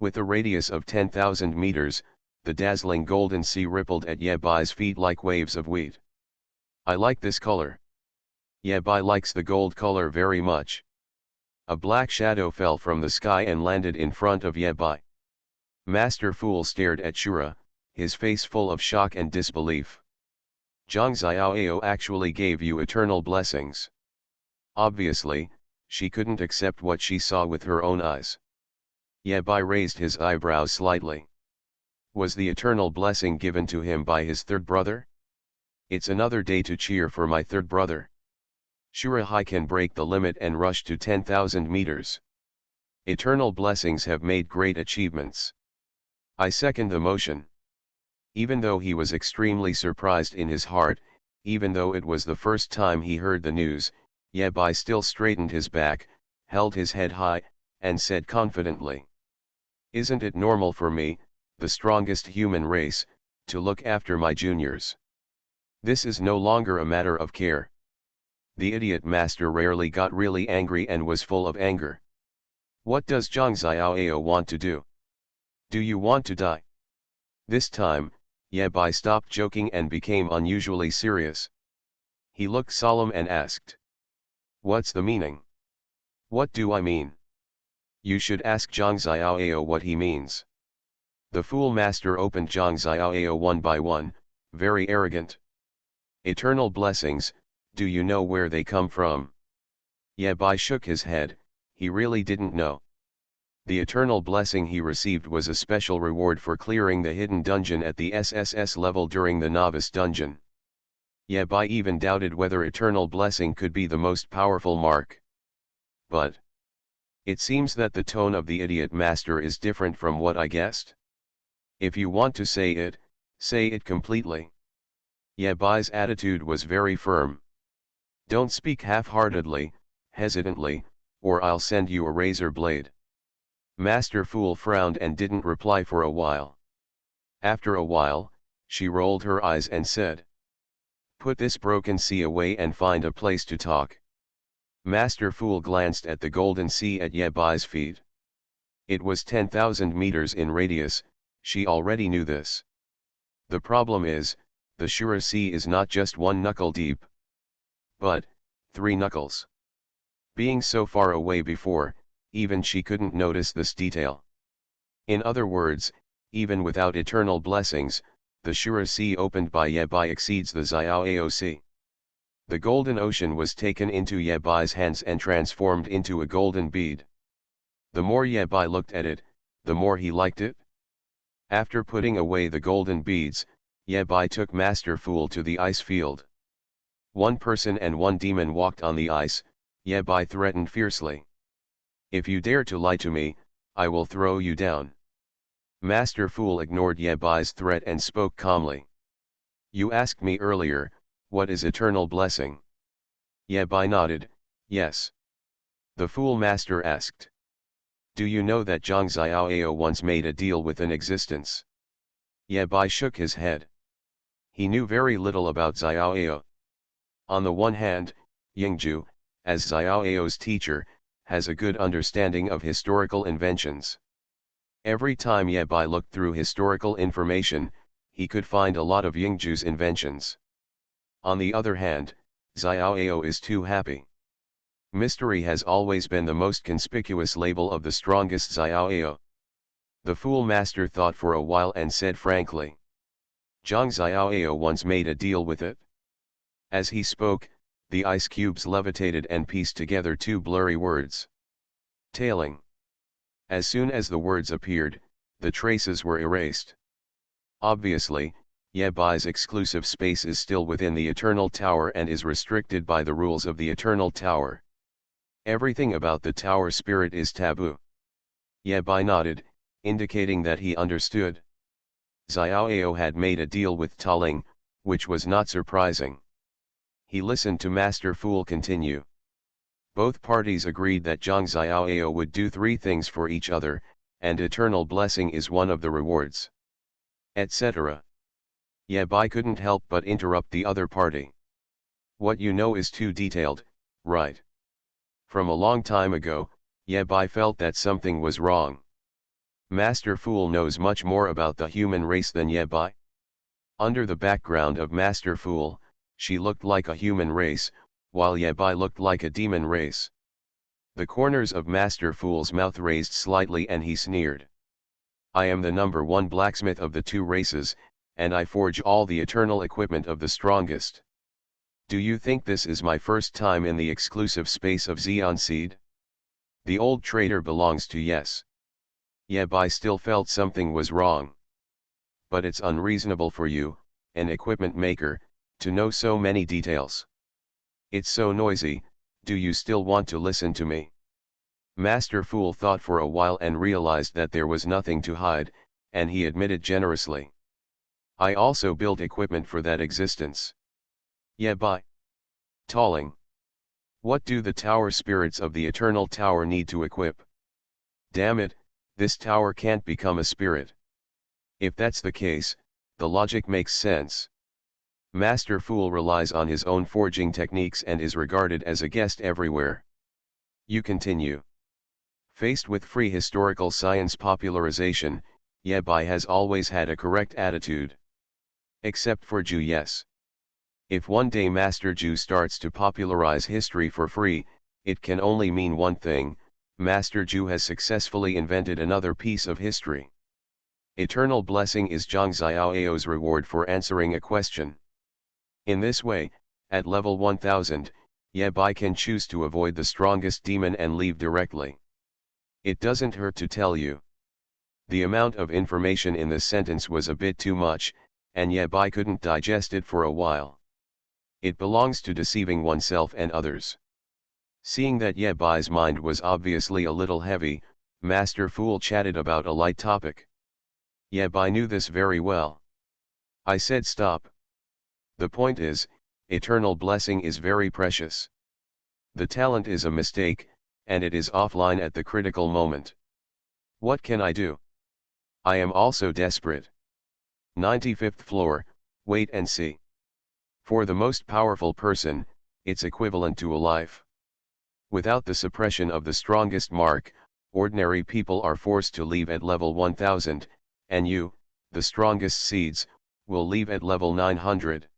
With a radius of 10,000 meters, the dazzling golden sea rippled at Ye Bai's feet like waves of wheat. I like this color. Ye Bai likes the gold color very much. A black shadow fell from the sky and landed in front of Ye Bai. Master Fool stared at Shura, his face full of shock and disbelief. Zhang Xiaoao actually gave you eternal blessings. Obviously, she couldn't accept what she saw with her own eyes. Ye Bai raised his eyebrows slightly. Was the eternal blessing given to him by his third brother? It's another day to cheer for my third brother. Shura Hai can break the limit and rush to 10,000 meters. Eternal blessings have made great achievements. I second the motion. Even though he was extremely surprised in his heart, even though it was the first time he heard the news, Ye Bai still straightened his back, held his head high, and said confidently. Isn't it normal for me, the strongest human race, to look after my juniors? This is no longer a matter of care. The idiot master rarely got really angry and was full of anger. What does Zhang Xiaoao want to do? Do you want to die? This time, Ye Bai stopped joking and became unusually serious. He looked solemn and asked. What's the meaning? What do I mean? You should ask Zhang Xiaoao what he means. The Fool Master opened Zhang Xiaoao one by one, very arrogant. Eternal blessings, do you know where they come from? Ye Bai shook his head, he really didn't know. The eternal blessing he received was a special reward for clearing the hidden dungeon at the SSS level during the novice dungeon. Ye Bai even doubted whether eternal blessing could be the most powerful mark. But it seems that the tone of the idiot master is different from what I guessed. If you want to say it completely. Ye Bai's attitude was very firm. Don't speak half-heartedly, hesitantly, or I'll send you a razor blade. Master Fool frowned and didn't reply for a while. After a while, she rolled her eyes and said. Put this broken sea away and find a place to talk. Master Fool glanced at the golden sea at Ye Bai's feet. It was 10,000 meters in radius, she already knew this. The problem is, the Shura Sea is not just 1 knuckle deep, but 3 knuckles. Being so far away before, even she couldn't notice this detail. In other words, even without eternal blessings, the Shura Sea opened by Ye Bai exceeds the Xiao Sea. The golden ocean was taken into Ye Bai's hands and transformed into a golden bead. The more Ye Bai looked at it, the more he liked it. After putting away the golden beads, Ye Bai took Master Fool to the ice field. 1 person and 1 demon walked on the ice. Ye Bai threatened fiercely. If you dare to lie to me, I will throw you down. Master Fool ignored Ye Bai's threat and spoke calmly. You asked me earlier, what is eternal blessing? Ye Bai nodded, yes. The Fool Master asked. Do you know that Zhang Xiaoyao once made a deal with an existence? Ye Bai shook his head. He knew very little about Xiaoyao. On the one hand, Yingju, as Xiaoyao's teacher, has a good understanding of historical inventions. Every time Ye Bai looked through historical information, he could find a lot of Yingju's inventions. On the other hand, Xiaoyao is too happy. Mystery has always been the most conspicuous label of the strongest Xiaoyao. The Fool Master thought for a while and said frankly. Zhang Xiaoyao once made a deal with it. As he spoke, the ice cubes levitated and pieced together 2 blurry words. Tailing. As soon as the words appeared, the traces were erased. Obviously, Ye Bai's exclusive space is still within the Eternal Tower and is restricted by the rules of the Eternal Tower. Everything about the tower spirit is taboo. Ye Bai nodded, indicating that he understood. Xiaoyao had made a deal with Taling, which was not surprising. He listened to Master Fool continue. Both parties agreed that Zhang Xiaoyao would do 3 things for each other, and eternal blessing is one of the rewards. Etc. Ye Bai couldn't help but interrupt the other party. What you know is too detailed, right? From a long time ago, Ye Bai felt that something was wrong. Master Fool knows much more about the human race than Ye Bai. Under the background of Master Fool, she looked like a human race, while Ye Bai looked like a demon race. The corners of Master Fool's mouth raised slightly and he sneered. I am the #1 blacksmith of the 2 races, and I forge all the eternal equipment of the strongest. Do you think this is my first time in the exclusive space of Xian Seed? The old trader belongs to Yes. Ye Bai still felt something was wrong. But it's unreasonable for you, an equipment maker, to know so many details. It's so noisy, do you still want to listen to me? Master Fool thought for a while and realized that there was nothing to hide, and he admitted generously. I also built equipment for that existence. Ye Bai. Taling. What do the tower spirits of the Eternal Tower need to equip? Damn it, this tower can't become a spirit. If that's the case, the logic makes sense. Master Fool relies on his own forging techniques and is regarded as a guest everywhere. You continue. Faced with free historical science popularization, Ye Bai has always had a correct attitude. Except for Ju Yes. If one day Master Ju starts to popularize history for free, it can only mean one thing, Master Ju has successfully invented another piece of history. Eternal blessing is Zhang Xiaoyao's reward for answering a question. In this way, at level 1000, Ye Bai can choose to avoid the strongest demon and leave directly. It doesn't hurt to tell you. The amount of information in this sentence was a bit too much, and Ye Bai couldn't digest it for a while. It belongs to deceiving oneself and others. Seeing that Ye Bai's mind was obviously a little heavy, Master Fool chatted about a light topic. Ye Bai knew this very well. I said stop. The point is, eternal blessing is very precious. The talent is a mistake, and it is offline at the critical moment. What can I do? I am also desperate. 95th floor, wait and see. For the most powerful person, it's equivalent to a life. Without the suppression of the strongest mark, ordinary people are forced to leave at level 1000, and you, the strongest seeds, will leave at level 900.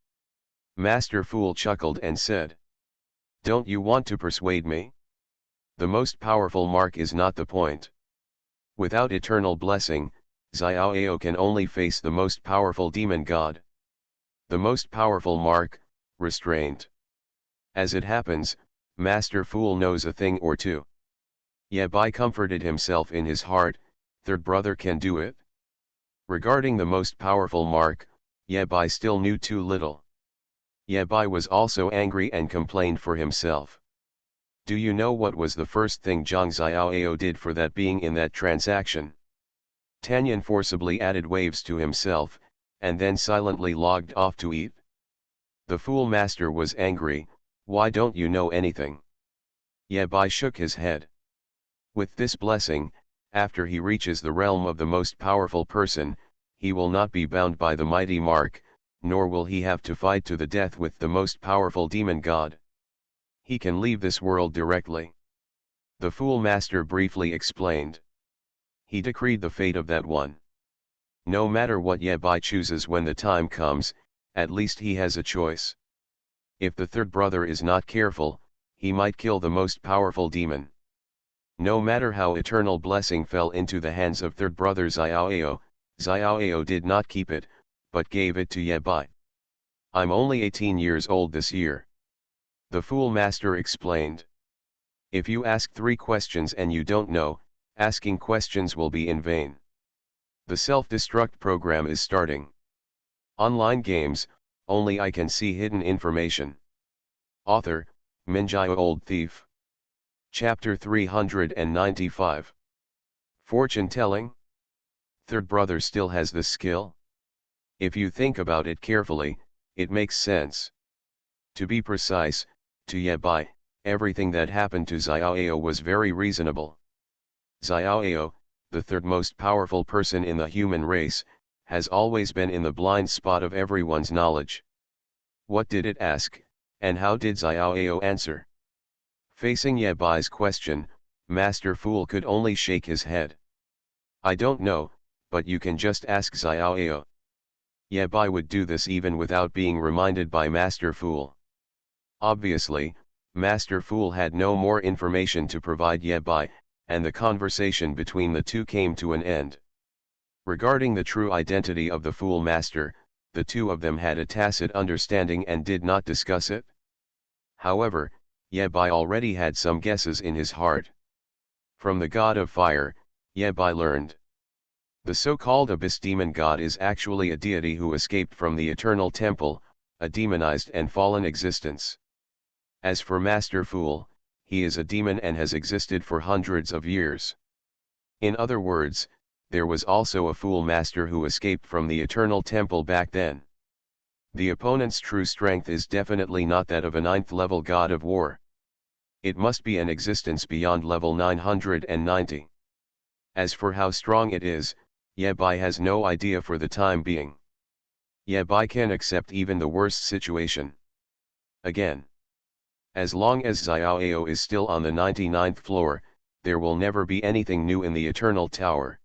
Master Fool chuckled and said, "Don't you want to persuade me? The most powerful mark is not the point. Without eternal blessing, Xiaoao can only face the most powerful demon god. The most powerful mark, restraint. As it happens, Master Fool knows a thing or two." Ye Bai comforted himself in his heart, third brother can do it. Regarding the most powerful mark, Ye Bai still knew too little. Ye Bai was also angry and complained for himself. Do you know what was the first thing Zhang Xiaoao did for that being in that transaction? Tanyan forcibly added waves to himself, and then silently logged off to eat. The Fool Master was angry. Why don't you know anything? Ye Bai shook his head. With this blessing, after he reaches the realm of the most powerful person, he will not be bound by the mighty mark, nor will he have to fight to the death with the most powerful demon god. He can leave this world directly. The Fool Master briefly explained. He decreed the fate of that one. No matter what Ye Bai chooses when the time comes, at least he has a choice. If the third brother is not careful, he might kill the most powerful demon. No matter how eternal blessing fell into the hands of third brother Xiaoao, Xiaoao did not keep it, but gave it to Ye Bai. I'm only 18 years old this year. The Fool Master explained. If you ask 3 questions and you don't know, asking questions will be in vain. The self-destruct program is starting. Online games, only I can see hidden information. Author, Minjio Old Thief. Chapter 395. Fortune telling? Third brother still has this skill? If you think about it carefully, it makes sense. To be precise, to Ye Bai, everything that happened to Xiaoao was very reasonable. Xiaoao, the third most powerful person in the human race, has always been in the blind spot of everyone's knowledge. What did it ask, and how did Xiaoao answer? Facing Ye Bai's question, Master Fool could only shake his head. I don't know, but you can just ask Xiaoao. Ye Bai would do this even without being reminded by Master Fool. Obviously, Master Fool had no more information to provide Ye Bai, and the conversation between the two came to an end. Regarding the true identity of the Fool Master, the two of them had a tacit understanding and did not discuss it. However, Ye Bai already had some guesses in his heart. From the god of fire, Ye Bai learned. The so-called abyss demon god is actually a deity who escaped from the eternal temple, a demonized and fallen existence. As for Master Fool, he is a demon and has existed for hundreds of years. In other words, there was also a Fool Master who escaped from the eternal temple back then. The opponent's true strength is definitely not that of a 9th level god of war. It must be an existence beyond level 990. As for how strong it is, Ye Bai has no idea for the time being. Ye Bai can accept even the worst situation. Again, as long as Xiaoao is still on the 99th floor, there will never be anything new in the Eternal Tower.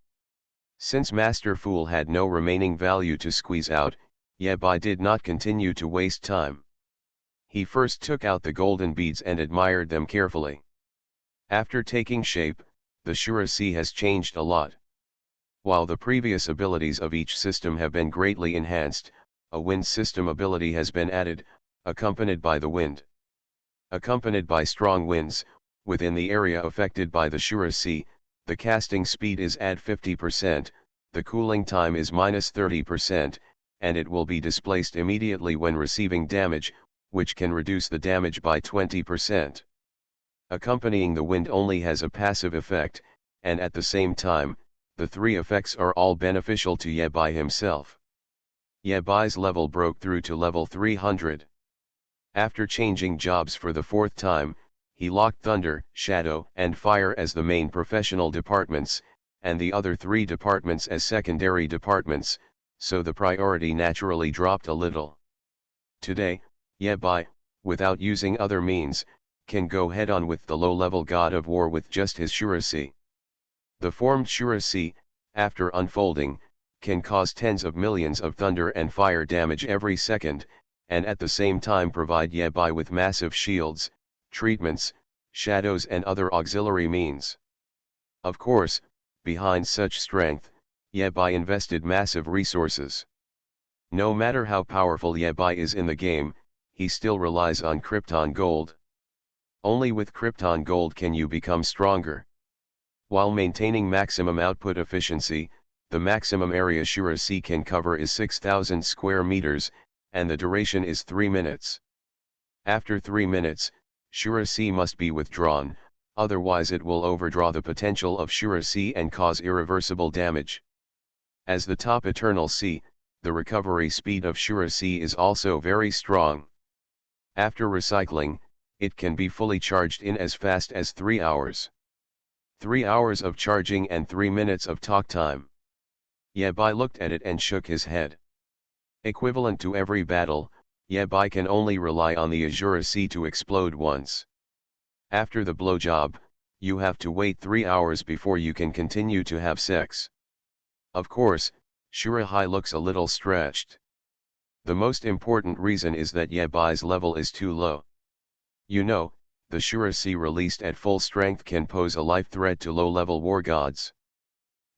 Since Master Fool had no remaining value to squeeze out, Ye Bai did not continue to waste time. He first took out the golden beads and admired them carefully. After taking shape, the Shura has changed a lot. While the previous abilities of each system have been greatly enhanced, a wind system ability has been added, accompanied by the wind. Accompanied by strong winds, within the area affected by the Shura, the casting speed is at 50%, the cooling time is -30%, and it will be displaced immediately when receiving damage, which can reduce the damage by 20%. Accompanying the wind only has a passive effect, and at the same time, the 3 effects are all beneficial to Ye Bai himself. Ye Bai's level broke through to level 300. After changing jobs for the 4th time, he locked Thunder, Shadow, and Fire as the main professional departments, and the other 3 departments as secondary departments, so the priority naturally dropped a little. Today, Ye Bai, without using other means, can go head-on with the low-level god of war with just his Shura. The formed Shura, after unfolding, can cause tens of millions of thunder and fire damage every second, and at the same time provide Yabai with massive shields, treatments, shadows and other auxiliary means. Of course, behind such strength, Yabai invested massive resources. No matter how powerful Yabai is in the game, he still relies on Krypton Gold. Only with Krypton Gold can you become stronger. While maintaining maximum output efficiency, the maximum area Shura C can cover is 6,000 square meters, and the duration is 3 minutes. After 3 minutes, Shura C must be withdrawn, otherwise it will overdraw the potential of Shura C and cause irreversible damage. As the top Eternal C, the recovery speed of Shura C is also very strong. After recycling, it can be fully charged in as fast as 3 hours. 3 hours of charging and 3 minutes of talk time. Yabai looked at it and shook his head. Equivalent to every battle, Yabai can only rely on the Azura C to explode once. After the blowjob, you have to wait 3 hours before you can continue to have sex. Of course, Shura High looks a little stretched. The most important reason is that Yabai's level is too low. You know, the Shura C released at full strength can pose a life threat to low-level war gods.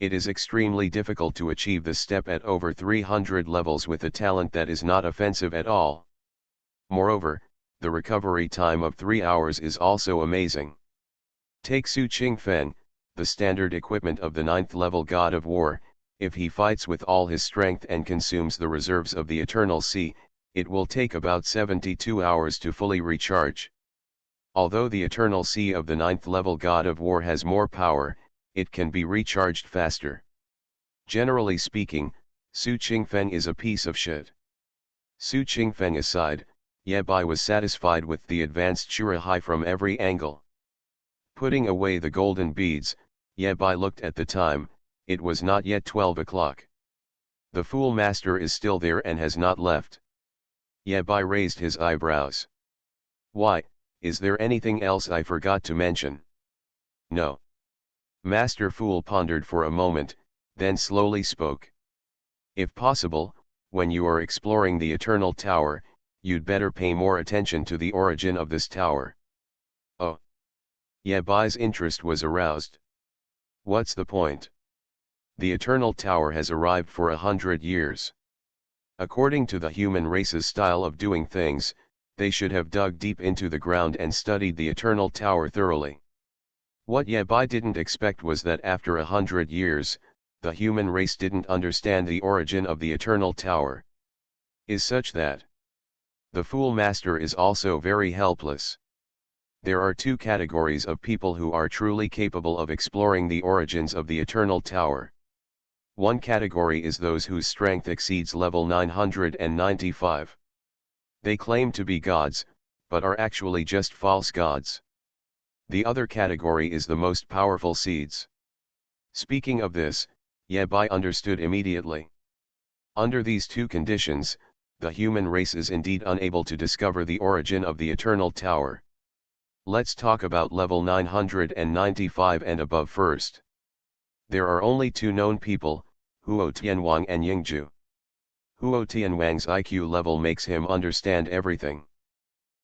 It is extremely difficult to achieve this step at over 300 levels with a talent that is not offensive at all. Moreover, the recovery time of 3 hours is also amazing. Take Su Qingfen, the standard equipment of the 9th level god of war. If he fights with all his strength and consumes the reserves of the Eternal Sea, it will take about 72 hours to fully recharge. Although the Eternal Sea of the 9th level god of war has more power, it can be recharged faster. Generally speaking, Su Qingfen is a piece of shit. Su Qingfen aside, Yabai was satisfied with the advanced Shura High from every angle. Putting away the golden beads, Yabai looked at the time. It was not yet 12 o'clock. The Fool Master is still there and has not left. Yabai raised his eyebrows. Why, is there anything else I forgot to mention? No. Master Fool pondered for a moment, then slowly spoke. If possible, when you are exploring the Eternal Tower, you'd better pay more attention to the origin of this tower. Oh. Yabai's interest was aroused. What's the point? The Eternal Tower has arrived for 100 years. According to the human race's style of doing things, they should have dug deep into the ground and studied the Eternal Tower thoroughly. What Yabai didn't expect was that after 100 years, the human race didn't understand the origin of the Eternal Tower. Is such that the Fool Master is also very helpless. There are two categories of people who are truly capable of exploring the origins of the Eternal Tower. One category is those whose strength exceeds level 995. They claim to be gods, but are actually just false gods. The other category is the most powerful seeds. Speaking of this, Yabai understood immediately. Under these two conditions, the human race is indeed unable to discover the origin of the Eternal Tower. Let's talk about level 995 and above first. There are only two known people, Huo Tianwang and Yingzhu. Huo Tianwang's IQ level makes him understand everything.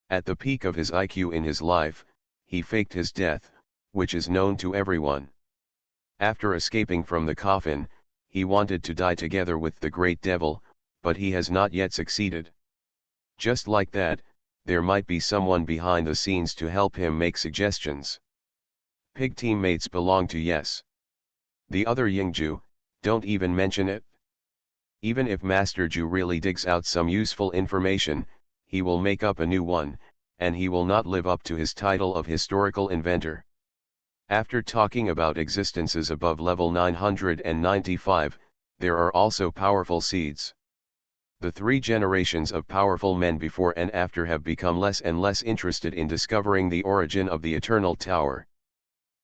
At the peak of his IQ in his life, he faked his death, which is known to everyone. After escaping from the coffin, he wanted to die together with the Great Devil, but he has not yet succeeded. Just like that, there might be someone behind the scenes to help him make suggestions. Pig teammates belong to Yes. The other Yingzhu, don't even mention it. Even if Master Zhu really digs out some useful information, he will make up a new one, and he will not live up to his title of historical inventor. After talking about existences above level 995, there are also powerful seeds. The three generations of powerful men before and after have become less and less interested in discovering the origin of the Eternal Tower.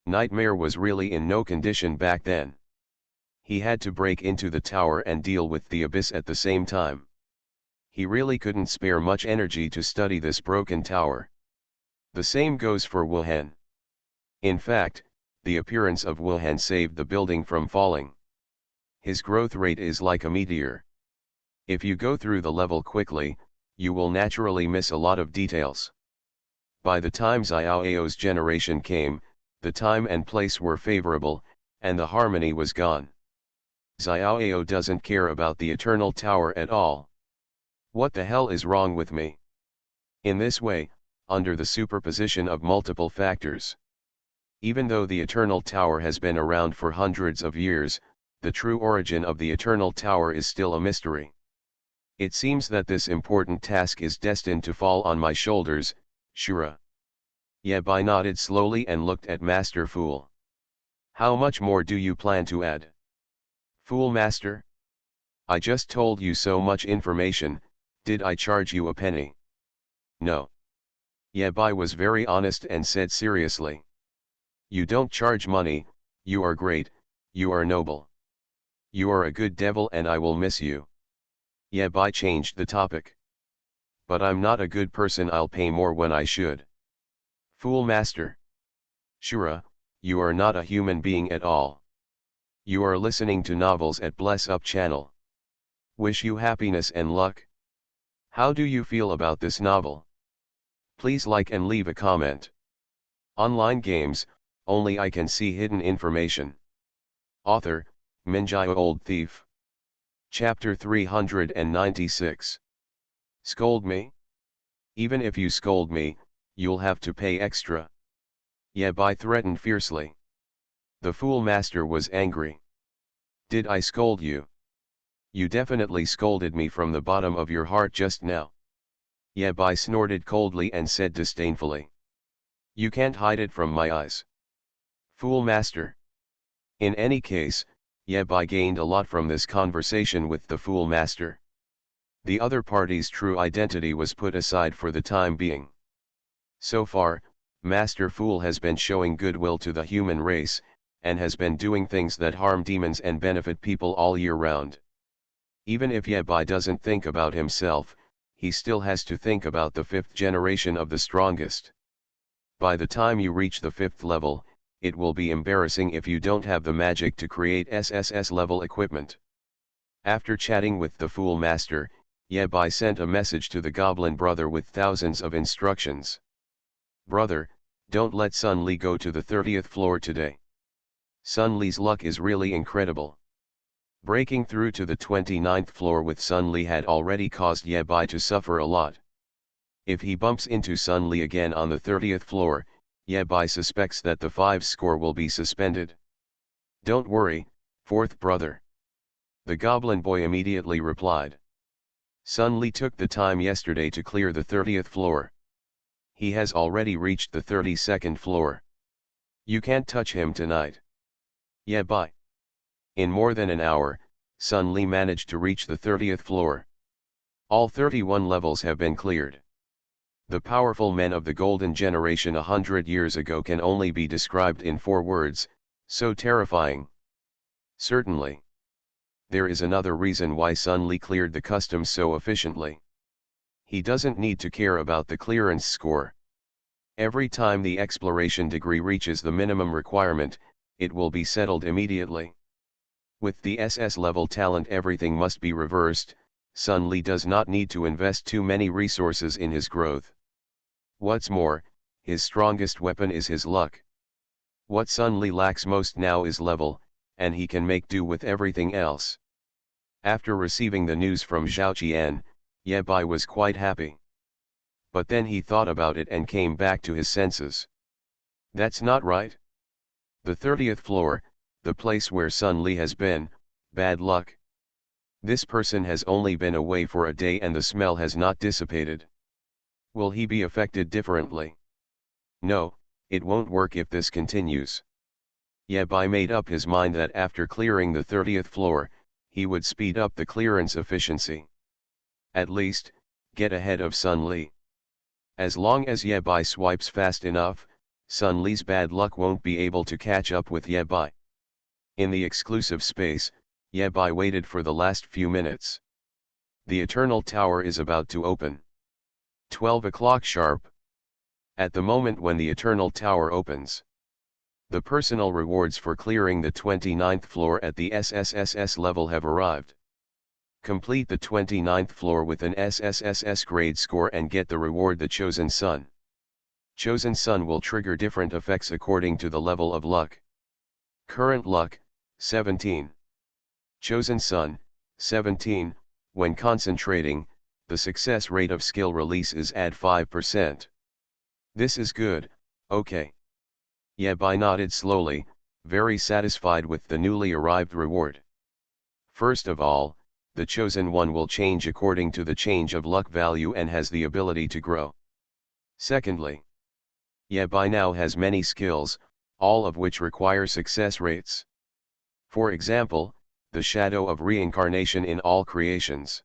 Nightmare was really in no condition back then. He had to break into the tower and deal with the abyss at the same time. He really couldn't spare much energy to study this broken tower. The same goes for Wuhan. In fact, the appearance of Wuhan saved the building from falling. His growth rate is like a meteor. If you go through the level quickly, you will naturally miss a lot of details. By the time Xiaoyao's generation came, the time and place were favorable, and the harmony was gone. Xiaoyao doesn't care about the Eternal Tower at all. What the hell is wrong with me? In this way, under the superposition of multiple factors. Even though the Eternal Tower has been around for hundreds of years, the true origin of the Eternal Tower is still a mystery. It seems that this important task is destined to fall on my shoulders, Shura. Yabai nodded slowly and looked at Master Fool. How much more do you plan to add? Fool Master? I just told you so much information, did I charge you a penny? No. Yabai was very honest and said seriously. You don't charge money, you are great, you are noble. You are a good devil and I will miss you. Yabai changed the topic. But I'm not a good person, I'll pay more when I should. Fool Master. Shura, you are not a human being at all. You are listening to novels at Bless Up channel. Wish you happiness and luck. How do you feel about this novel? Please like and leave a comment. Online games, only I can see hidden information. Author, Minjai Old Thief. Chapter 396. Scold me? Even if you scold me, you'll have to pay extra. Yabai threatened fiercely. The Fool Master was angry. Did I scold you? You definitely scolded me from the bottom of your heart just now. Yabai snorted coldly and said disdainfully. You can't hide it from my eyes. Fool Master. In any case, Yabai gained a lot from this conversation with the Fool Master. The other party's true identity was put aside for the time being. So far, Master Fool has been showing goodwill to the human race, and has been doing things that harm demons and benefit people all year round. Even if Yabai doesn't think about himself, he still has to think about the 5th generation of the strongest. By the time you reach the 5th level, it will be embarrassing if you don't have the magic to create SSS level equipment. After chatting with the Fool Master, Yabai sent a message to the Goblin Brother with thousands of instructions. Brother, don't let Sun Li go to the 30th floor today. Sun Li's luck is really incredible. Breaking through to the 29th floor with Sun Li had already caused Yabai to suffer a lot. If he bumps into Sun Li again on the 30th floor, Yabai suspects that the 5 score will be suspended. Don't worry, 4th brother. The Goblin Boy immediately replied. Sun Li took the time yesterday to clear the 30th floor. He has already reached the 32nd floor. You can't touch him tonight. Yabai. In more than an hour, Sun Li managed to reach the 30th floor. All 31 levels have been cleared. The powerful men of the golden generation 100 years ago can only be described in 4 words, so terrifying. Certainly. There is another reason why Sun Li cleared the customs so efficiently. He doesn't need to care about the clearance score. Every time the exploration degree reaches the minimum requirement, it will be settled immediately. With the SS level talent, everything must be reversed. Sun Li does not need to invest too many resources in his growth. What's more, his strongest weapon is his luck. What Sun Li lacks most now is level, and he can make do with everything else. After receiving the news from Zhao Qian, Yabai was quite happy. But then he thought about it and came back to his senses. That's not right. The 30th floor, the place where Sun Li has been, bad luck. This person has only been away for a day and the smell has not dissipated. Will he be affected differently? No, it won't work if this continues. Yabai made up his mind that after clearing the 30th floor, he would speed up the clearance efficiency. At least, get ahead of Sun Li. As long as Yabai swipes fast enough, Sun Li's bad luck won't be able to catch up with Yabai. In the exclusive space, Yabai waited for the last few minutes. The Eternal Tower is about to open. 12 o'clock sharp. At the moment when the Eternal Tower opens, The personal rewards for clearing the 29th floor at the SSSS level have arrived. Complete the 29th floor with an SSSS grade score and get the reward the Chosen Sun. Chosen Sun will trigger different effects according to the level of luck. Current luck, 17. Chosen Sun, 17. When concentrating, the success rate of skill release is at 5%. This is good, okay. Yabai nodded slowly, very satisfied with the newly arrived reward. First of all, the Chosen One will change according to the change of luck value and has the ability to grow. Secondly, Yabai now has many skills, all of which require success rates. For example, the shadow of reincarnation in all creations.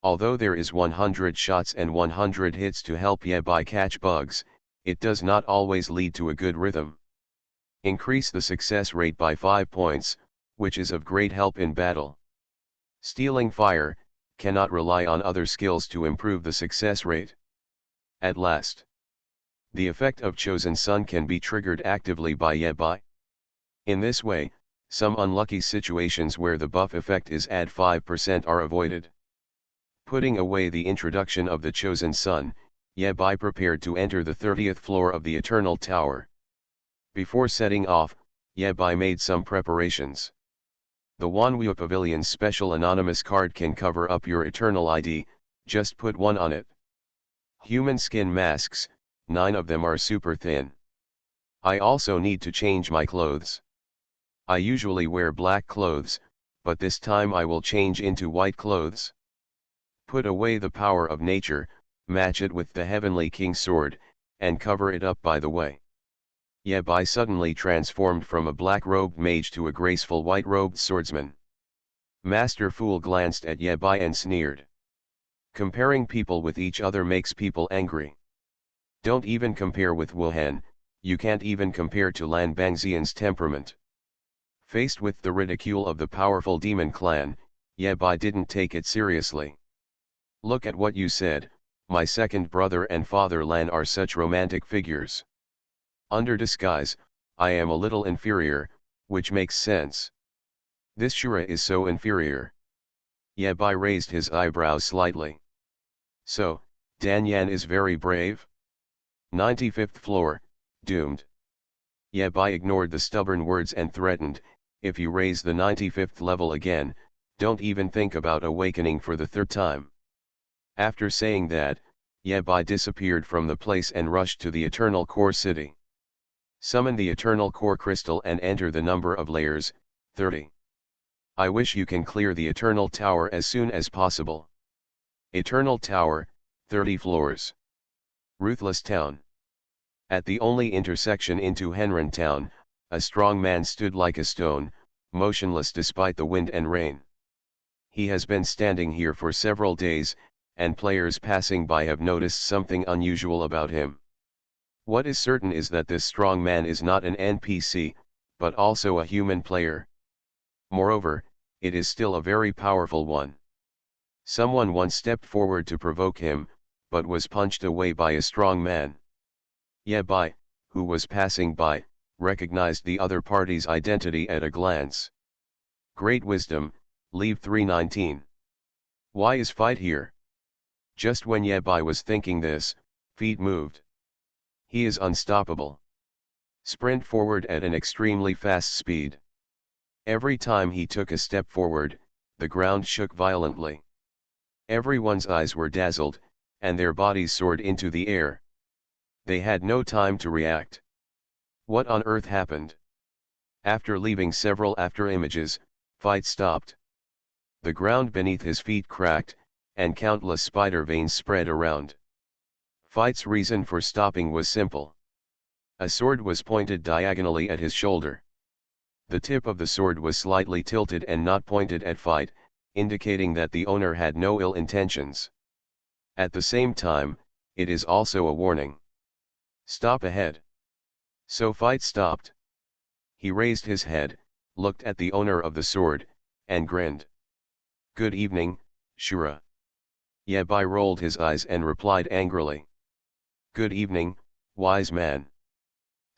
Although there is 100 shots and 100 hits to help Yabai catch bugs, it does not always lead to a good rhythm. Increase the success rate by 5 points, which is of great help in battle. Stealing fire, cannot rely on other skills to improve the success rate. At last, the effect of Chosen Sun can be triggered actively by Yabai. In this way, some unlucky situations where the buff effect is at 5% are avoided. Putting away the introduction of the Chosen Sun, Yabai prepared to enter the 30th floor of the Eternal Tower. Before setting off, Yabai made some preparations. The Wanwu Pavilion's special anonymous card can cover up your Eternal ID, just put one on it. Human skin masks, 9 of them are super thin. I also need to change my clothes. I usually wear black clothes, but this time I will change into white clothes. Put away the power of nature, match it with the Heavenly King's sword, and cover it up by the way. Yabai suddenly transformed from a black-robed mage to a graceful white-robed swordsman. Master Fool glanced at Yabai and sneered. Comparing people with each other makes people angry. Don't even compare with Wuhan, you can't even compare to Lan Bangxian's temperament. Faced with the ridicule of the powerful demon clan, Yabai didn't take it seriously. Look at what you said, my second brother and father Lan are such romantic figures. Under disguise, I am a little inferior, which makes sense. This Shura is so inferior. Yabai raised his eyebrows slightly. So, Dan Yan is very brave? 95th floor, doomed. Yabai ignored the stubborn words and threatened, if you raise the 95th level again, don't even think about awakening for the third time. After saying that, Yabai disappeared from the place and rushed to the Eternal Core City. Summon the Eternal Core Crystal and enter the number of layers, 30. I wish you can clear the Eternal Tower as soon as possible. Eternal Tower, 30 floors. Ruthless Town. At the only intersection into Henron Town, a strong man stood like a stone, motionless despite the wind and rain. He has been standing here for several days, and players passing by have noticed something unusual about him. What is certain is that this strong man is not an NPC, but also a human player. Moreover, it is still a very powerful one. Someone once stepped forward to provoke him, but was punched away by a strong man. Yabai, who was passing by, recognized the other party's identity at a glance. Great wisdom, leave 319. Why is fight here? Just when Yabai was thinking this, feet moved. He is unstoppable. Sprint forward at an extremely fast speed. Every time he took a step forward, the ground shook violently. Everyone's eyes were dazzled, and their bodies soared into the air. They had no time to react. What on earth happened? After leaving several after images, fight stopped. The ground beneath his feet cracked, and countless spider veins spread around. Fight's reason for stopping was simple. A sword was pointed diagonally at his shoulder. The tip of the sword was slightly tilted and not pointed at fight, indicating that the owner had no ill intentions. At the same time, it is also a warning. Stop ahead. So fight stopped. He raised his head, looked at the owner of the sword, and grinned. Good evening, Shura. Yabai rolled his eyes and replied angrily. Good evening, wise man.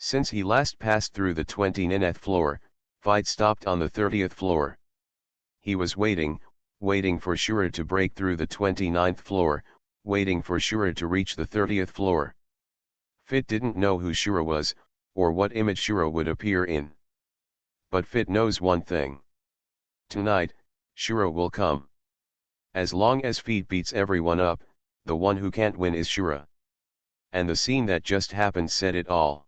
Since he last passed through the 29th floor, fight stopped on the 30th floor. He was waiting for Shura to break through the 29th floor, waiting for Shura to reach the 30th floor. Fit didn't know who Shura was, or what image Shura would appear in. But Fit knows one thing. Tonight, Shura will come. As long as Fit beats everyone up, the one who can't win is Shura. And the scene that just happened said it all.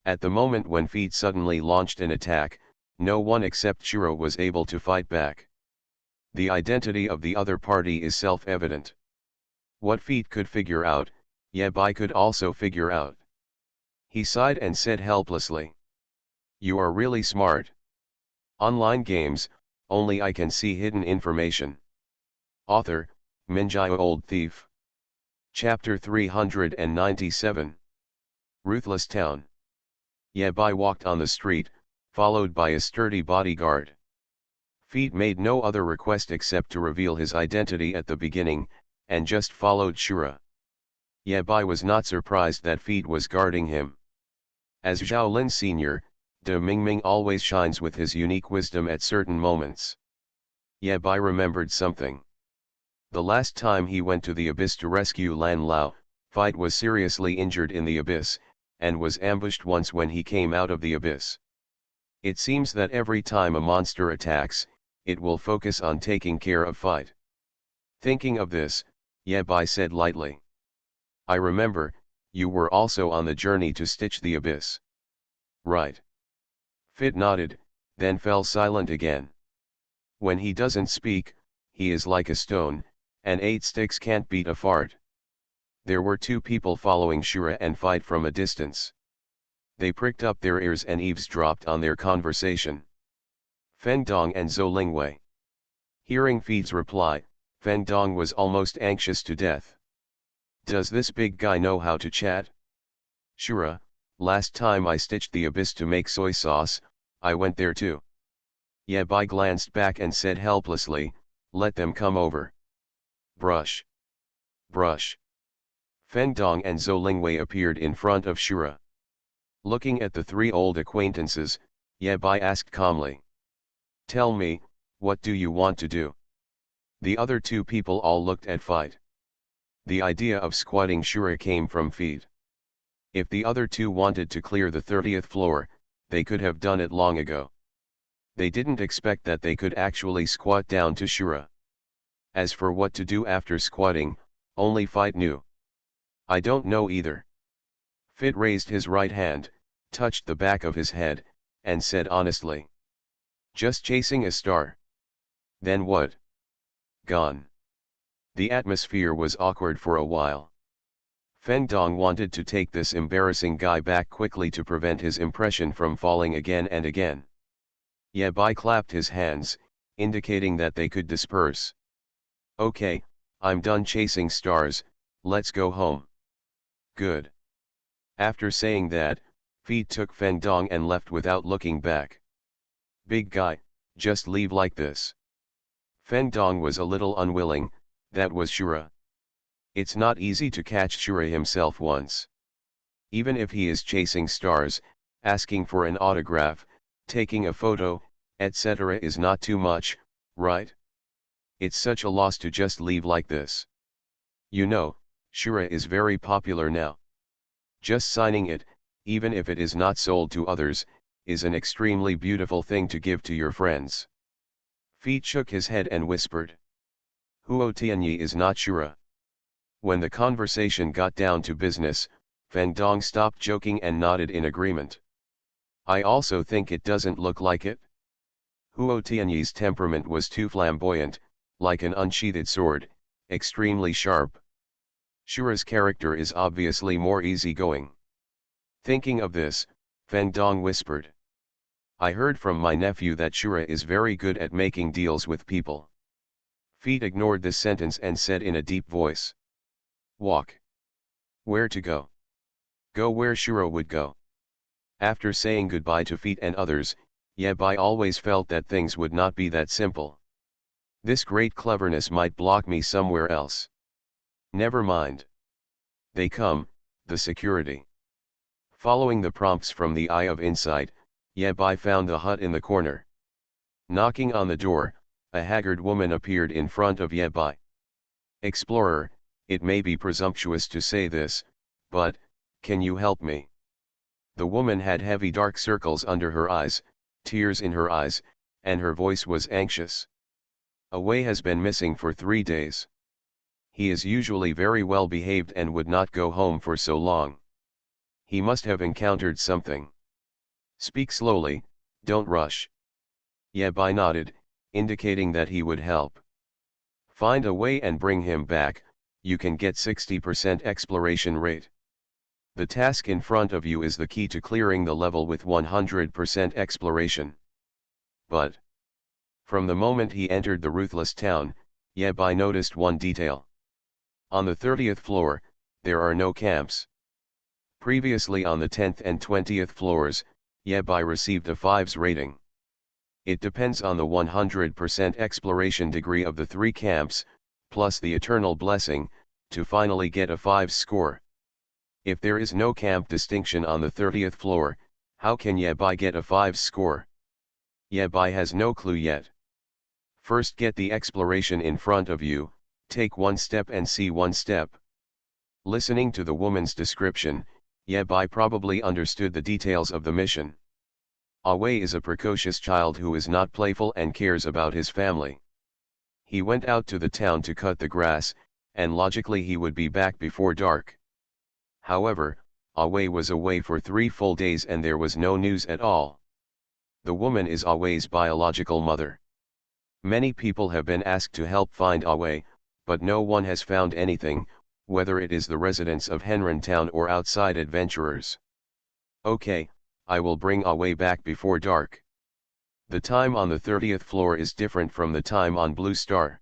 At the moment when Fit suddenly launched an attack, no one except Shura was able to fight back. The identity of the other party is self-evident. What Fit could figure out, Yabai could also figure out. He sighed and said helplessly. You are really smart. Online games, only I can see hidden information. Author, Minjai Old Thief. Chapter 397. Ruthless Town. Yabai walked on the street, followed by a sturdy bodyguard. Feet made no other request except to reveal his identity at the beginning, and just followed Shura. Yabai was not surprised that Feet was guarding him. As Zhao Lin Sr., De Mingming always shines with his unique wisdom at certain moments. Yabai remembered something. The last time he went to the abyss to rescue Lan Lao, Fight was seriously injured in the abyss, and was ambushed once when he came out of the abyss. It seems that every time a monster attacks, it will focus on taking care of Fight. Thinking of this, Yabai said lightly. I remember, you were also on the journey to stitch the abyss. Right. Fit nodded, then fell silent again. When he doesn't speak, he is like a stone, and 8 sticks can't beat a fart. There were 2 people following Shura and Fight from a distance. They pricked up their ears and eavesdropped on their conversation. Feng Dong and Zhou Lingwei. Hearing Feet's reply, Feng Dong was almost anxious to death. Does this big guy know how to chat? Shura, last time I stitched the abyss to make soy sauce, I went there too. Yabai glanced back and said helplessly, let them come over. Brush. Brush. Feng Dong and Zhou Lingwei appeared in front of Shura. Looking at the 3 old acquaintances, Yabai asked calmly. Tell me, what do you want to do? The other 2 people all looked at Fight. The idea of squatting Shura came from Feet. If the other 2 wanted to clear the 30th floor, they could have done it long ago. They didn't expect that they could actually squat down to Shura. As for what to do after squatting, only Fight knew. I don't know either. Fit raised his right hand, touched the back of his head, and said honestly. Just chasing a star. Then what? Gone. The atmosphere was awkward for a while. Feng Dong wanted to take this embarrassing guy back quickly to prevent his impression from falling again and again. Yabai clapped his hands, indicating that they could disperse. Okay, I'm done chasing stars, let's go home. Good. After saying that, Feet took Feng Dong and left without looking back. Big guy, just leave like this. Feng Dong was a little unwilling, that was Shura. It's not easy to catch Shura himself once. Even if he is chasing stars, asking for an autograph, taking a photo, etc. is not too much, right? It's such a loss to just leave like this. You know, Shura is very popular now. Just signing it, even if it is not sold to others, is an extremely beautiful thing to give to your friends. Feet shook his head and whispered. Huo Tianyi is not Shura. When the conversation got down to business, Feng Dong stopped joking and nodded in agreement. I also think it doesn't look like it. Huo Tianyi's temperament was too flamboyant, like an unsheathed sword, extremely sharp. Shura's character is obviously more easygoing. Thinking of this, Feng Dong whispered. I heard from my nephew that Shura is very good at making deals with people. Feet ignored this sentence and said in a deep voice. Walk. Where to go? Go where Shura would go. After saying goodbye to Feet and others, Yabai always felt that things would not be that simple. This great cleverness might block me somewhere else. Never mind. They come, the security. Following the prompts from the Eye of Insight, Yabai found the hut in the corner. Knocking on the door, a haggard woman appeared in front of Yabai. "Explorer, it may be presumptuous to say this, but, can you help me?" The woman had heavy dark circles under her eyes, tears in her eyes, and her voice was anxious. "Away has been missing for 3 days. He is usually very well behaved and would not go home for so long. He must have encountered something. Speak slowly, don't rush." Yabai nodded, indicating that he would help. "Find a way and bring him back, you can get 60% exploration rate. The task in front of you is the key to clearing the level with 100% exploration." But from the moment he entered the ruthless town, Yabai noticed one detail. On the 30th floor, there are no camps. Previously on the 10th and 20th floors, Yabai received a 5's rating. It depends on the 100% exploration degree of the 3 camps, plus the eternal blessing, to finally get a 5 score. If there is no camp distinction on the 30th floor, how can Yabai get a 5 score? Yabai has no clue yet. First get the exploration in front of you, take one step and see one step. Listening to the woman's description, Yabai probably understood the details of the mission. Awei is a precocious child who is not playful and cares about his family. He went out to the town to cut the grass, and logically he would be back before dark. However, Awei was away for 3 full days and there was no news at all. The woman is Awei's biological mother. Many people have been asked to help find Awei, but no one has found anything, whether it is the residents of Henren Town or outside adventurers. "Okay, I will bring Awei back before dark." The time on the 30th floor is different from the time on Blue Star.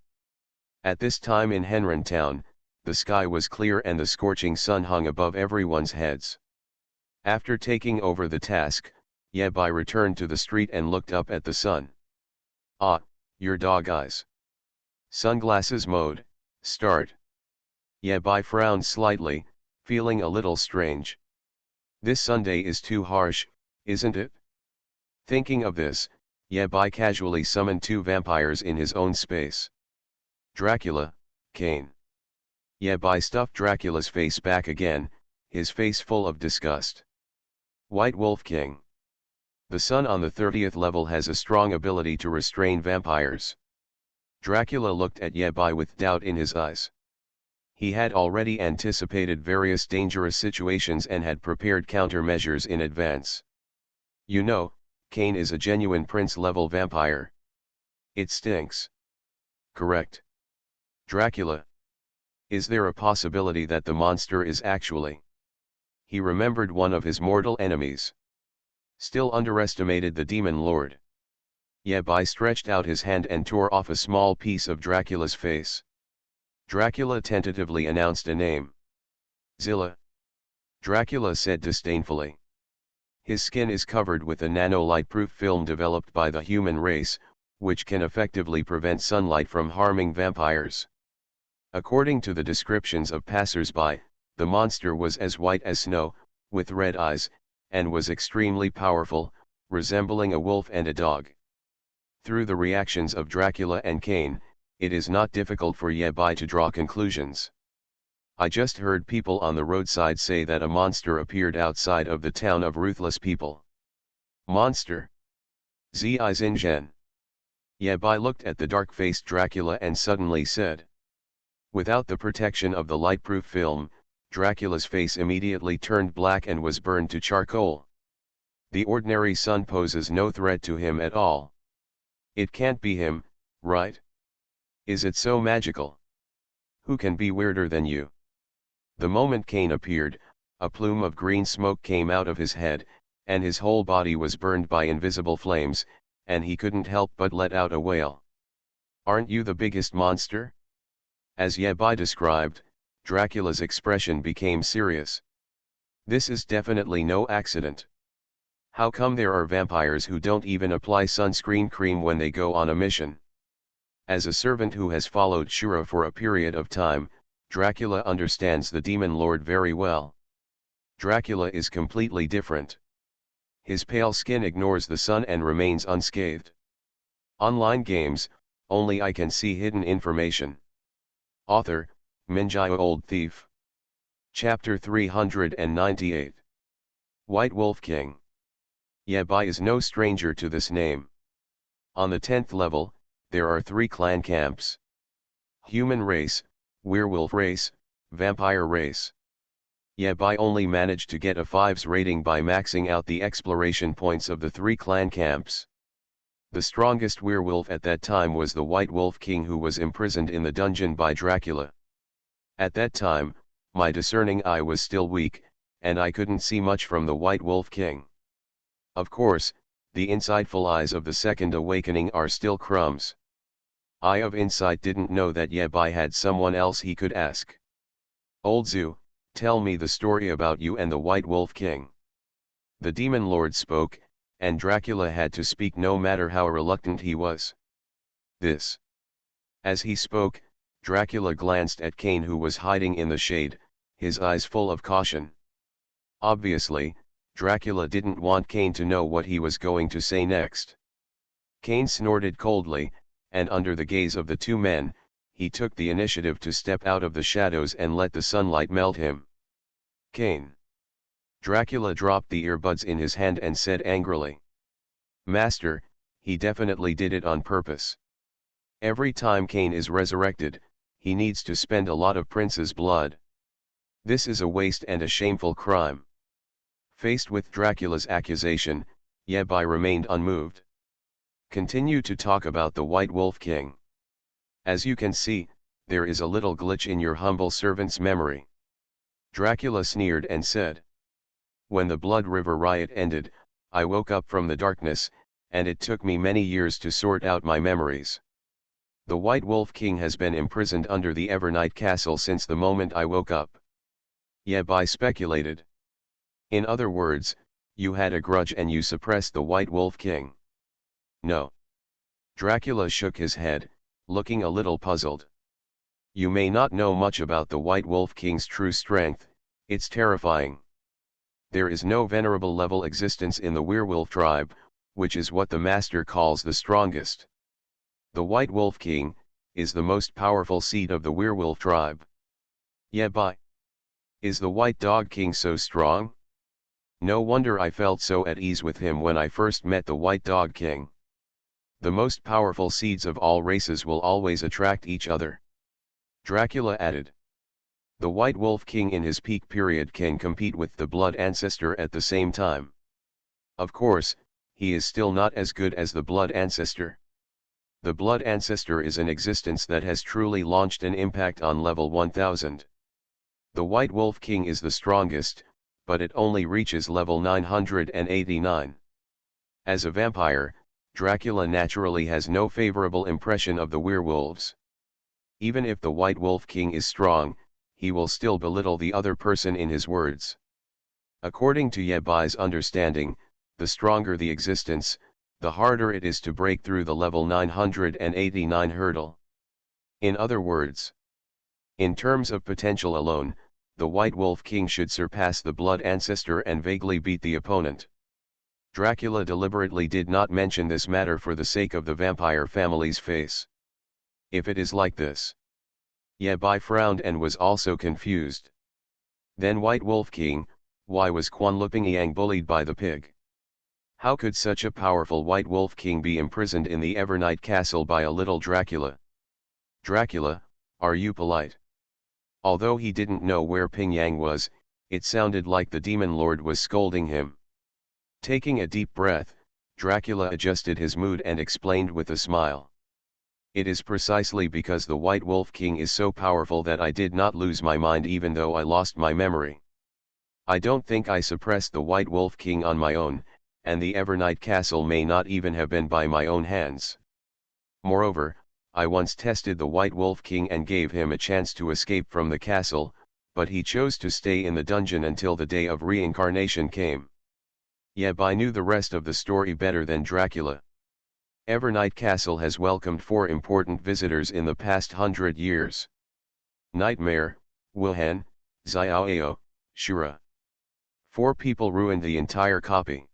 At this time in Henren Town, the sky was clear and the scorching sun hung above everyone's heads. After taking over the task, Yabai returned to the street and looked up at the sun. "Ah, your dog eyes. Sunglasses mode, start." Yabai frowned slightly, feeling a little strange. This Sunday is too harsh, isn't it? Thinking of this, Yabai casually summoned 2 vampires in his own space. "Dracula, Kane." Yabai stuffed Dracula's face back again, his face full of disgust. "White Wolf King." The sun on the 30th level has a strong ability to restrain vampires. Dracula looked at Yabai with doubt in his eyes. He had already anticipated various dangerous situations and had prepared countermeasures in advance. "You know, Kane is a genuine prince-level vampire." "It stinks." "Correct." "Dracula. Is there a possibility that the monster is actually—" He remembered one of his mortal enemies. Still underestimated the demon lord. Yabai stretched out his hand and tore off a small piece of Dracula's face. Dracula tentatively announced a name. "Zilla." Dracula said disdainfully. His skin is covered with a nano-light-proof film developed by the human race, which can effectively prevent sunlight from harming vampires. According to the descriptions of passers-by, the monster was as white as snow, with red eyes, and was extremely powerful, resembling a wolf and a dog. Through the reactions of Dracula and Kane, it is not difficult for Yabai to draw conclusions. "I just heard people on the roadside say that a monster appeared outside of the town of ruthless people." "Monster? Zizingen." Yabai looked at the dark-faced Dracula and suddenly said. Without the protection of the light-proof film, Dracula's face immediately turned black and was burned to charcoal. The ordinary sun poses no threat to him at all. It can't be him, right? Is it so magical? Who can be weirder than you? The moment Kane appeared, a plume of green smoke came out of his head, and his whole body was burned by invisible flames, and he couldn't help but let out a wail. "Aren't you the biggest monster?" As Yabai described, Dracula's expression became serious. "This is definitely no accident. How come there are vampires who don't even apply sunscreen cream when they go on a mission?" As a servant who has followed Shura for a period of time, Dracula understands the demon lord very well. Dracula is completely different. His pale skin ignores the sun and remains unscathed. Online games, only I can see hidden information. Author, Minjai Old Thief. Chapter 398. White Wolf King. Yabai is no stranger to this name. On the 10th level, there are 3 clan camps. Human race, werewolf race, vampire race. Yabai only managed to get a 5's rating by maxing out the exploration points of the 3 clan camps. The strongest werewolf at that time was the White Wolf King, who was imprisoned in the dungeon by Dracula. At that time, my discerning eye was still weak, and I couldn't see much from the White Wolf King. Of course, the insightful eyes of the Second Awakening are still crumbs. Eye of Insight didn't know that Yabai had someone else he could ask. Old Zoo, tell me the story about you and the White Wolf King. The Demon Lord spoke, and Dracula had to speak no matter how reluctant he was. This. As he spoke, Dracula glanced at Cain, who was hiding in the shade, his eyes full of caution. Obviously, Dracula didn't want Cain to know what he was going to say next. Cain snorted coldly, and under the gaze of the 2 men, he took the initiative to step out of the shadows and let the sunlight melt him. Cain. Dracula dropped the earbuds in his hand and said angrily. Master, he definitely did it on purpose. Every time Cain is resurrected, he needs to spend a lot of prince's blood. This is a waste and a shameful crime. Faced with Dracula's accusation, Yabai remained unmoved. Continue to talk about the White Wolf King. As you can see, there is a little glitch in your humble servant's memory. Dracula sneered and said. When the Blood River riot ended, I woke up from the darkness, and it took me many years to sort out my memories. The White Wolf King has been imprisoned under the Evernight Castle since the moment I woke up. Yabai speculated. In other words, you had a grudge and you suppressed the White Wolf King. No. Dracula shook his head, looking a little puzzled. You may not know much about the White Wolf King's true strength, it's terrifying. There is no venerable level existence in the werewolf tribe, which is what the master calls the strongest. The White Wolf King is the most powerful seed of the werewolf tribe. Yabai. Is the White Dog King so strong? No wonder I felt so at ease with him when I first met the White Dog King. The most powerful seeds of all races will always attract each other. Dracula added. The White Wolf King in his peak period can compete with the Blood Ancestor at the same time. Of course, he is still not as good as the Blood Ancestor. The Blood Ancestor is an existence that has truly launched an impact on level 1000. The White Wolf King is the strongest, but it only reaches level 989. As a vampire, Dracula naturally has no favorable impression of the werewolves. Even if the White Wolf King is strong, he will still belittle the other person in his words. According to Yabai's understanding, the stronger the existence, the harder it is to break through the level 989 hurdle. In other words, in terms of potential alone, the White Wolf King should surpass the Blood Ancestor and vaguely beat the opponent. Dracula deliberately did not mention this matter for the sake of the vampire family's face. If it is like this. Yabai frowned and was also confused. Then White Wolf King, why was Quan Lupingyang bullied by the pig? How could such a powerful White Wolf King be imprisoned in the Evernight Castle by a little Dracula? Dracula, are you polite? Although he didn't know where Pingyang was, it sounded like the Demon Lord was scolding him. Taking a deep breath, Dracula adjusted his mood and explained with a smile. It is precisely because the White Wolf King is so powerful that I did not lose my mind even though I lost my memory. I don't think I suppressed the White Wolf King on my own, and the Evernight Castle may not even have been by my own hands. Moreover, I once tested the White Wolf King and gave him a chance to escape from the castle, but he chose to stay in the dungeon until the day of reincarnation came. Yabai knew the rest of the story better than Dracula. Evernight Castle has welcomed 4 important visitors in the past 100 years. Nightmare, Wuhan, Xiaoao, Shura. 4 people ruined the entire copy.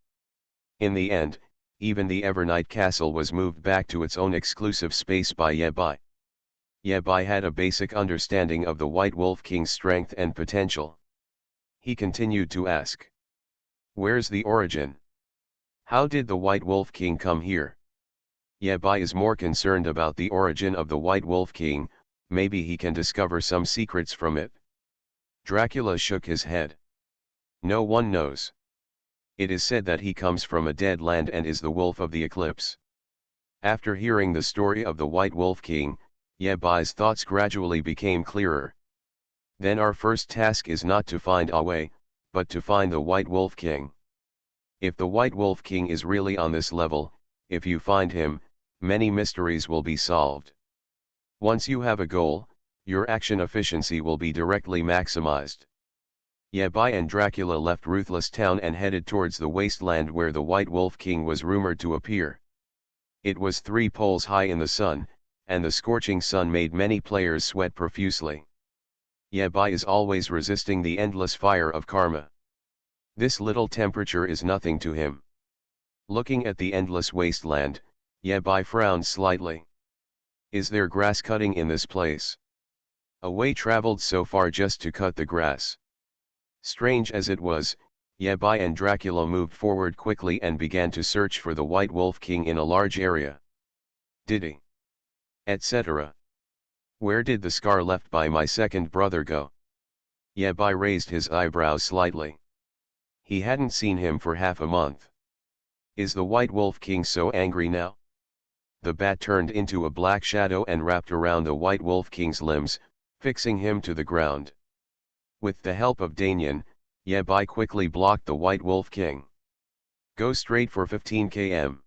In the end, even the Evernight Castle was moved back to its own exclusive space by Yebai. Yebai had a basic understanding of the White Wolf King's strength and potential. He continued to ask. Where's the origin? How did the White Wolf King come here? Yebai is more concerned about the origin of the White Wolf King, maybe he can discover some secrets from it. Dracula shook his head. No one knows. It is said that he comes from a dead land and is the wolf of the eclipse. After hearing the story of the White Wolf King, Yebai's thoughts gradually became clearer. Then our first task is not to find Awe, but to find the White Wolf King. If the White Wolf King is really on this level, if you find him, many mysteries will be solved. Once you have a goal, your action efficiency will be directly maximized. Yebai and Dracula left Ruthless Town and headed towards the wasteland where the White Wolf King was rumored to appear. It was 3 poles high in the sun, and the scorching sun made many players sweat profusely. Yebai is always resisting the endless fire of karma. This little temperature is nothing to him. Looking at the endless wasteland, Yebai frowned slightly. Is there grass cutting in this place? Away traveled so far just to cut the grass. Strange as it was, Yebai and Dracula moved forward quickly and began to search for the White Wolf King in a large area. Did he? Etc. Where did the scar left by my second brother go? Yebai raised his eyebrows slightly. He hadn't seen him for half a month. Is the White Wolf King so angry now? The bat turned into a black shadow and wrapped around the White Wolf King's limbs, fixing him to the ground. With the help of Danyan, Yebai quickly blocked the White Wolf King. Go straight for 15 km.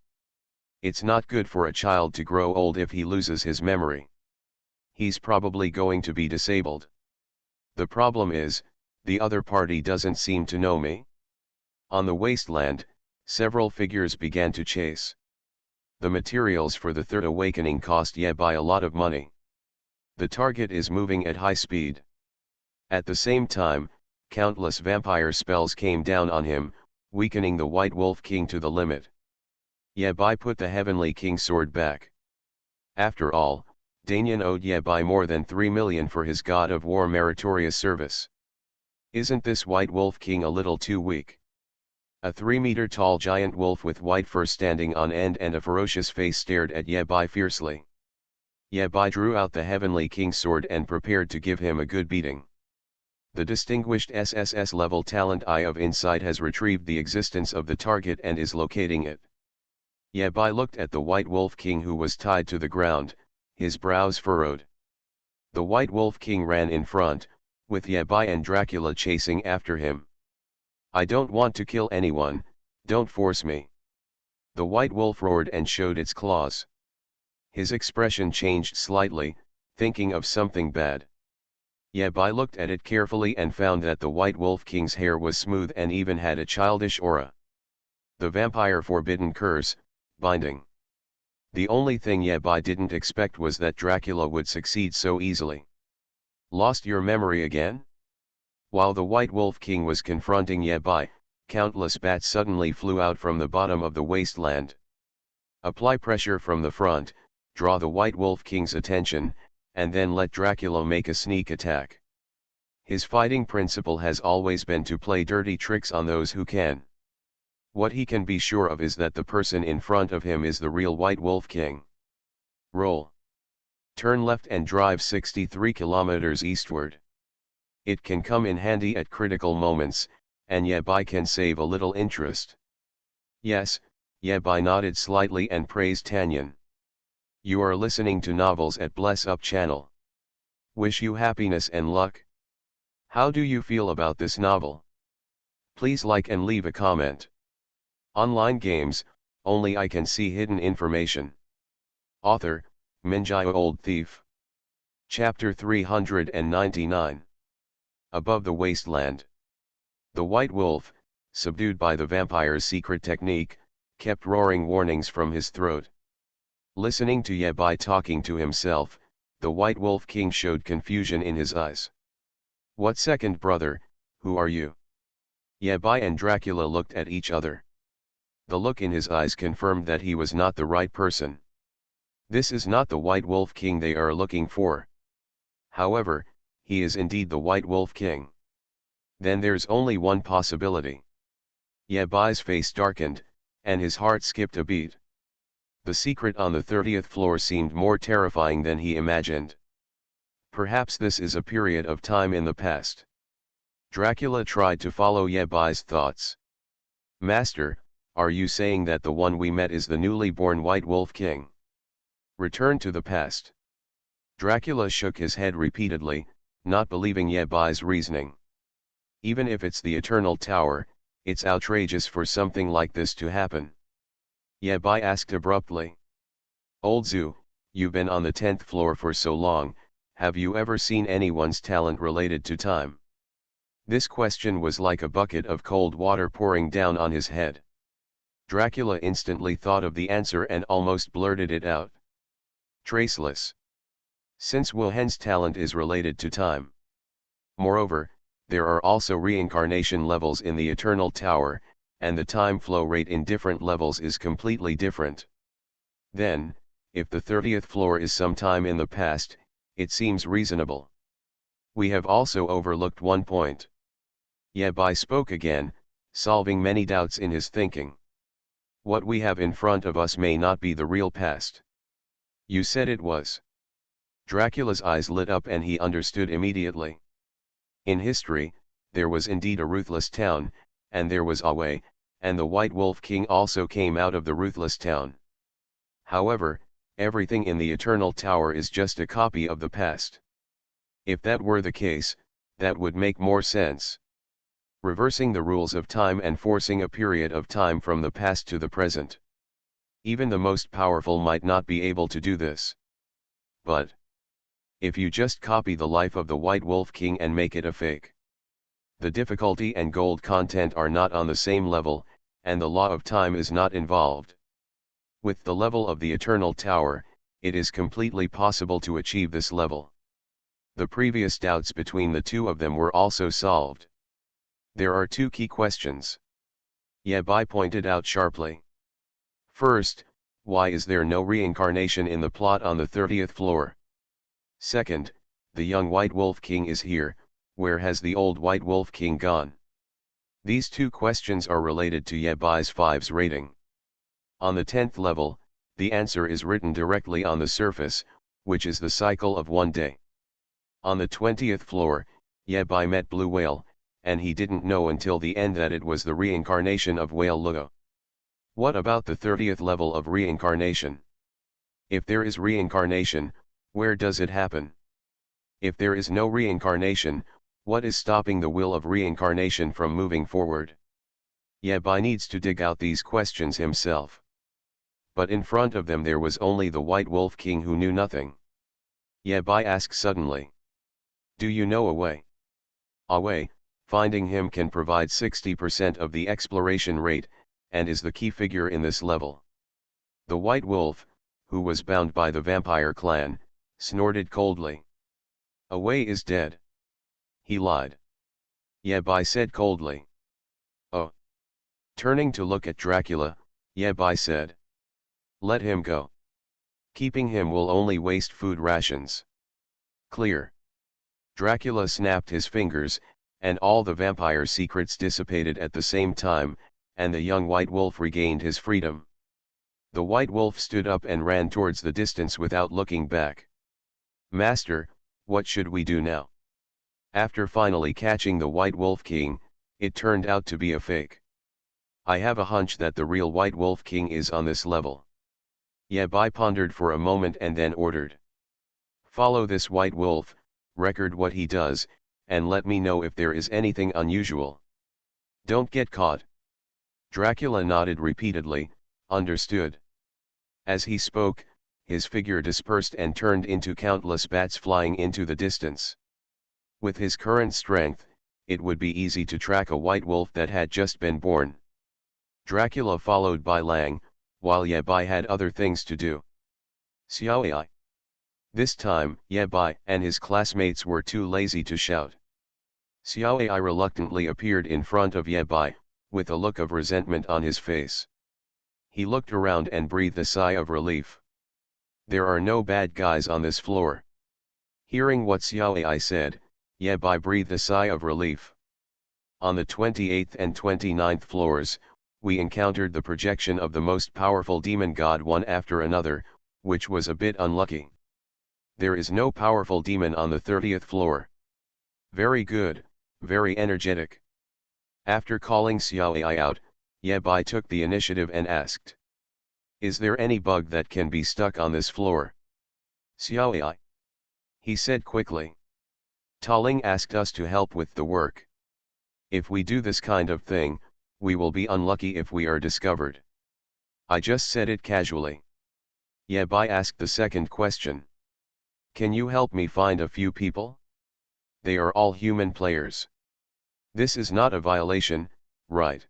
It's not good for a child to grow old if he loses his memory. He's probably going to be disabled. The problem is, the other party doesn't seem to know me. On the wasteland, several figures began to chase. The materials for the third awakening cost Yebai a lot of money. The target is moving at high speed. At the same time, countless vampire spells came down on him, weakening the White Wolf King to the limit. Yebai put the Heavenly King's sword back. After all, Danyan owed Yebai more than 3 million for his God of War meritorious service. Isn't this White Wolf King a little too weak? A 3-meter-tall giant wolf with white fur standing on end and a ferocious face stared at Yebai fiercely. Yebai drew out the Heavenly King's sword and prepared to give him a good beating. The distinguished SSS-level talent Eye of Insight has retrieved the existence of the target and is locating it. Yebai looked at the White Wolf King who was tied to the ground, his brows furrowed. The White Wolf King ran in front, with Yebai and Dracula chasing after him. I don't want to kill anyone, don't force me. The White Wolf roared and showed its claws. His expression changed slightly, thinking of something bad. Yebai looked at it carefully and found that the White Wolf King's hair was smooth and even had a childish aura. The vampire forbidden curse, binding. The only thing Yebai didn't expect was that Dracula would succeed so easily. Lost your memory again? While the White Wolf King was confronting Yebai, countless bats suddenly flew out from the bottom of the wasteland. Apply pressure from the front, draw the White Wolf King's attention, and then let Dracula make a sneak attack. His fighting principle has always been to play dirty tricks on those who can. What he can be sure of is that the person in front of him is the real White Wolf King. Roll. Turn left and drive 63 kilometers eastward. It can come in handy at critical moments, and Yebai can save a little interest. Yes, Yebai nodded slightly and praised Tanyan. You are listening to Novels at Bless Up channel. Wish you happiness and luck. How do you feel about this novel? Please like and leave a comment. Online games, only I can see hidden information. Author, Minjai Old Thief. Chapter 399. Above the Wasteland. The White Wolf, subdued by the vampire's secret technique, kept roaring warnings from his throat. Listening to Yebai talking to himself, the White Wolf King showed confusion in his eyes. What second brother, who are you? Yabai and Dracula looked at each other. The look in his eyes confirmed that he was not the right person. This is not the White Wolf King they are looking for. However, he is indeed the White Wolf King. Then there's only one possibility. Yabai's face darkened, and his heart skipped a beat. The secret on the 30th floor seemed more terrifying than he imagined. Perhaps this is a period of time in the past. Dracula tried to follow Yabai's thoughts. Master, are you saying that the one we met is the newly born White Wolf King? Return to the past. Dracula shook his head repeatedly, not believing Yabai's reasoning. Even if it's the Eternal Tower, it's outrageous for something like this to happen. Yabai asked abruptly. Old Zoo, you've been on the 10th floor for so long, have you ever seen anyone's talent related to time? This question was like a bucket of cold water pouring down on his head. Dracula instantly thought of the answer and almost blurted it out. Traceless. Since Wuhen's talent is related to time. Moreover, there are also reincarnation levels in the Eternal Tower, and the time flow rate in different levels is completely different. Then, if the 30th floor is sometime in the past, it seems reasonable. We have also overlooked one point. Yabai spoke again, solving many doubts in his thinking. What we have in front of us may not be the real past. You said it was. Dracula's eyes lit up and he understood immediately. In history, there was indeed a ruthless town, and there was Awe, and the White Wolf King also came out of the ruthless town. However, everything in the Eternal Tower is just a copy of the past. If that were the case, that would make more sense. Reversing the rules of time and forcing a period of time from the past to the present. Even the most powerful might not be able to do this. But if you just copy the life of the White Wolf King and make it a fake, the difficulty and gold content are not on the same level, and the law of time is not involved. With the level of the Eternal Tower, it is completely possible to achieve this level. The previous doubts between the two of them were also solved. There are two key questions. Yabai pointed out sharply. First, why is there no reincarnation in the plot on the 30th floor? Second, the young White Wolf King is here, where has the old White Wolf King gone? These two questions are related to Yabai's 5's rating. On the 10th level, the answer is written directly on the surface, which is the cycle of one day. On the 20th floor, Yabai met Blue Whale, and he didn't know until the end that it was the reincarnation of Whale Luo. What about the 30th level of reincarnation? If there is reincarnation, where does it happen? If there is no reincarnation, what is stopping the will of reincarnation from moving forward? Yabai needs to dig out these questions himself. But in front of them there was only the White Wolf King who knew nothing. Yabai asked suddenly. Do you know Awe? Awe, finding him can provide 60% of the exploration rate, and is the key figure in this level. The White Wolf, who was bound by the vampire clan, snorted coldly. Awe is dead. He lied. Yabai said coldly. Oh. Turning to look at Dracula, Yabai said. Let him go. Keeping him will only waste food rations. Clear. Dracula snapped his fingers, and all the vampire secrets dissipated at the same time, and the young White Wolf regained his freedom. The White Wolf stood up and ran towards the distance without looking back. Master, what should we do now? After finally catching the White Wolf King, it turned out to be a fake. I have a hunch that the real White Wolf King is on this level. Yabai pondered for a moment and then ordered. Follow this White Wolf, record what he does, and let me know if there is anything unusual. Don't get caught. Dracula nodded repeatedly, understood. As he spoke, his figure dispersed and turned into countless bats flying into the distance. With his current strength, it would be easy to track a white wolf that had just been born. Dracula followed by Lang, while Yabai had other things to do. Xiaoai. This time, Yabai and his classmates were too lazy to shout. Xiaoai reluctantly appeared in front of Ye Bai, with a look of resentment on his face. He looked around and breathed a sigh of relief. There are no bad guys on this floor. Hearing what Xiaoai said, Ye Bai breathed a sigh of relief. On the 28th and 29th floors, we encountered the projection of the most powerful demon god one after another, which was a bit unlucky. There is no powerful demon on the 30th floor. Very good, very energetic. After calling Xiaoai out, Ye Bai took the initiative and asked. Is there any bug that can be stuck on this floor? Xiaoai. He said quickly. Taling asked us to help with the work. If we do this kind of thing, we will be unlucky if we are discovered. I just said it casually. Ye Bai asked the second question. Can you help me find a few people? They are all human players. This is not a violation, right?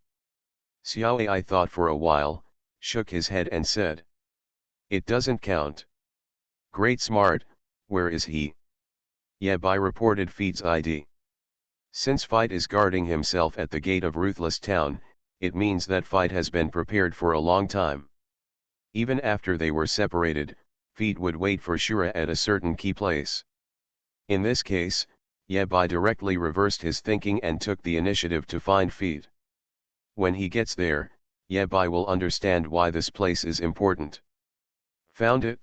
Xiaoai thought for a while, shook his head and said. It doesn't count. Great smart, where is he? Ye Bai reported Feed's ID. Since Fight is guarding himself at the gate of Ruthless Town, it means that Fight has been prepared for a long time. Even after they were separated, Feed would wait for Shura at a certain key place. In this case, Ye Bai directly reversed his thinking and took the initiative to find Feed. When he gets there, Ye Bai will understand why this place is important. Found it?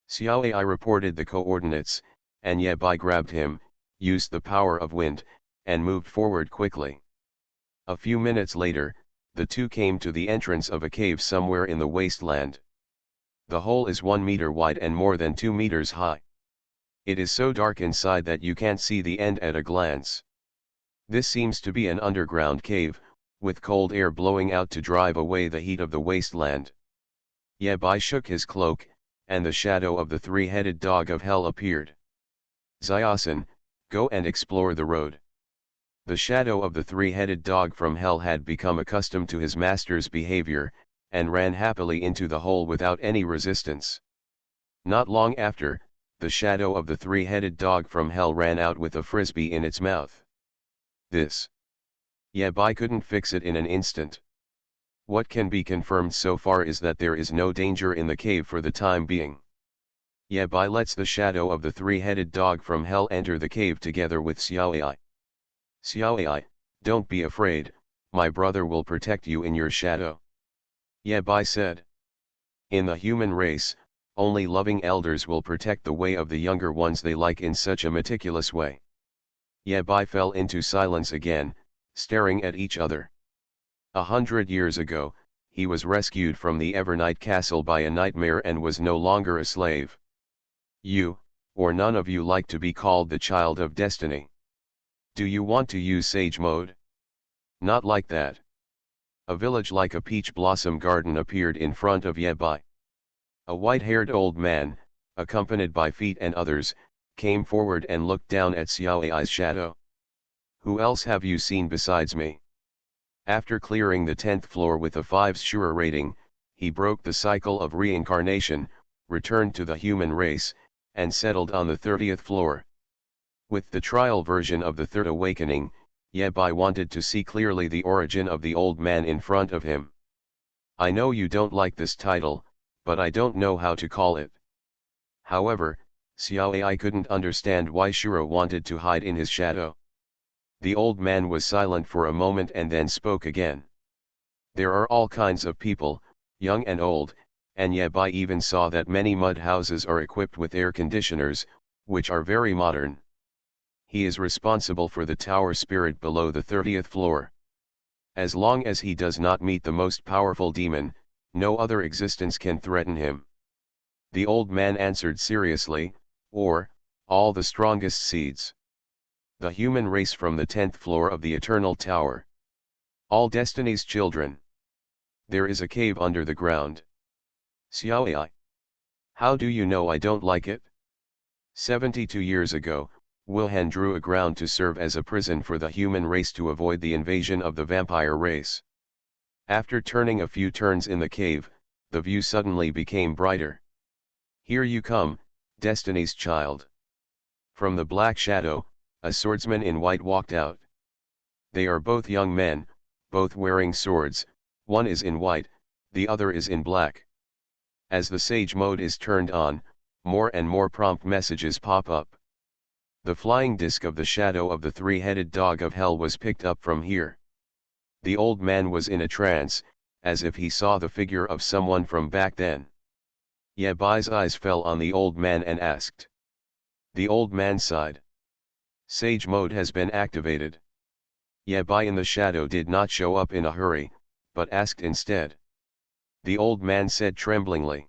Xiaoai reported the coordinates, and Ye Bai grabbed him, used the power of wind, and moved forward quickly. A few minutes later, the two came to the entrance of a cave somewhere in the wasteland. The hole is 1 meter wide and more than 2 meters high. It is so dark inside that you can't see the end at a glance. This seems to be an underground cave, with cold air blowing out to drive away the heat of the wasteland. Ye Bai shook his cloak, and the shadow of the three-headed dog of hell appeared. Xiaosan, go and explore the road. The shadow of the three-headed dog from hell had become accustomed to his master's behavior, and ran happily into the hole without any resistance. Not long after, the shadow of the three-headed dog from hell ran out with a frisbee in its mouth. This. Ye Bai couldn't fix it in an instant. What can be confirmed so far is that there is no danger in the cave for the time being. Ye Bai lets the shadow of the three-headed dog from hell enter the cave together with Xiaoai. Xiaoai, don't be afraid, my brother will protect you in your shadow. Ye Bai said. In the human race, only loving elders will protect the way of the younger ones they like in such a meticulous way. Ye Bai fell into silence again, staring at each other. 100 years ago, he was rescued from the Evernight Castle by a nightmare and was no longer a slave. You, or none of you like to be called the child of destiny. Do you want to use sage mode? Not like that. A village like a peach blossom garden appeared in front of Ye Bai. A white-haired old man, accompanied by Feet and others, came forward and looked down at Xiaoai's shadow. Who else have you seen besides me? After clearing the 10th floor with a 5 Shura rating, he broke the cycle of reincarnation, returned to the human race, and settled on the 30th floor. With the trial version of the Third Awakening, Ye Bai wanted to see clearly the origin of the old man in front of him. I know you don't like this title, but I don't know how to call it. However, Xiaoai couldn't understand why Shura wanted to hide in his shadow. The old man was silent for a moment and then spoke again. There are all kinds of people, young and old, and Ye Bai even saw that many mud houses are equipped with air conditioners, which are very modern. He is responsible for the tower spirit below the 30th floor. As long as he does not meet the most powerful demon, no other existence can threaten him. The old man answered seriously, or, all the strongest seeds. The human race from the 10th floor of the Eternal Tower. All Destiny's children. There is a cave under the ground. Xiaoai. How do you know I don't like it? 72 years ago, Wuhan drew a ground to serve as a prison for the human race to avoid the invasion of the vampire race. After turning a few turns in the cave, the view suddenly became brighter. Here you come, Destiny's child. From the black shadow, A swordsman in white walked out. They are both young men, both wearing swords, one is in white, the other is in black. As the Sage mode is turned on, more and more prompt messages pop up. The flying disc of the shadow of the three-headed dog of hell was picked up from here. The old man was in a trance, as if he saw the figure of someone from back then. Yebai's eyes fell on the old man and asked. The old man sighed. Sage mode has been activated. Yebai in the shadow did not show up in a hurry, but asked instead. The old man said tremblingly.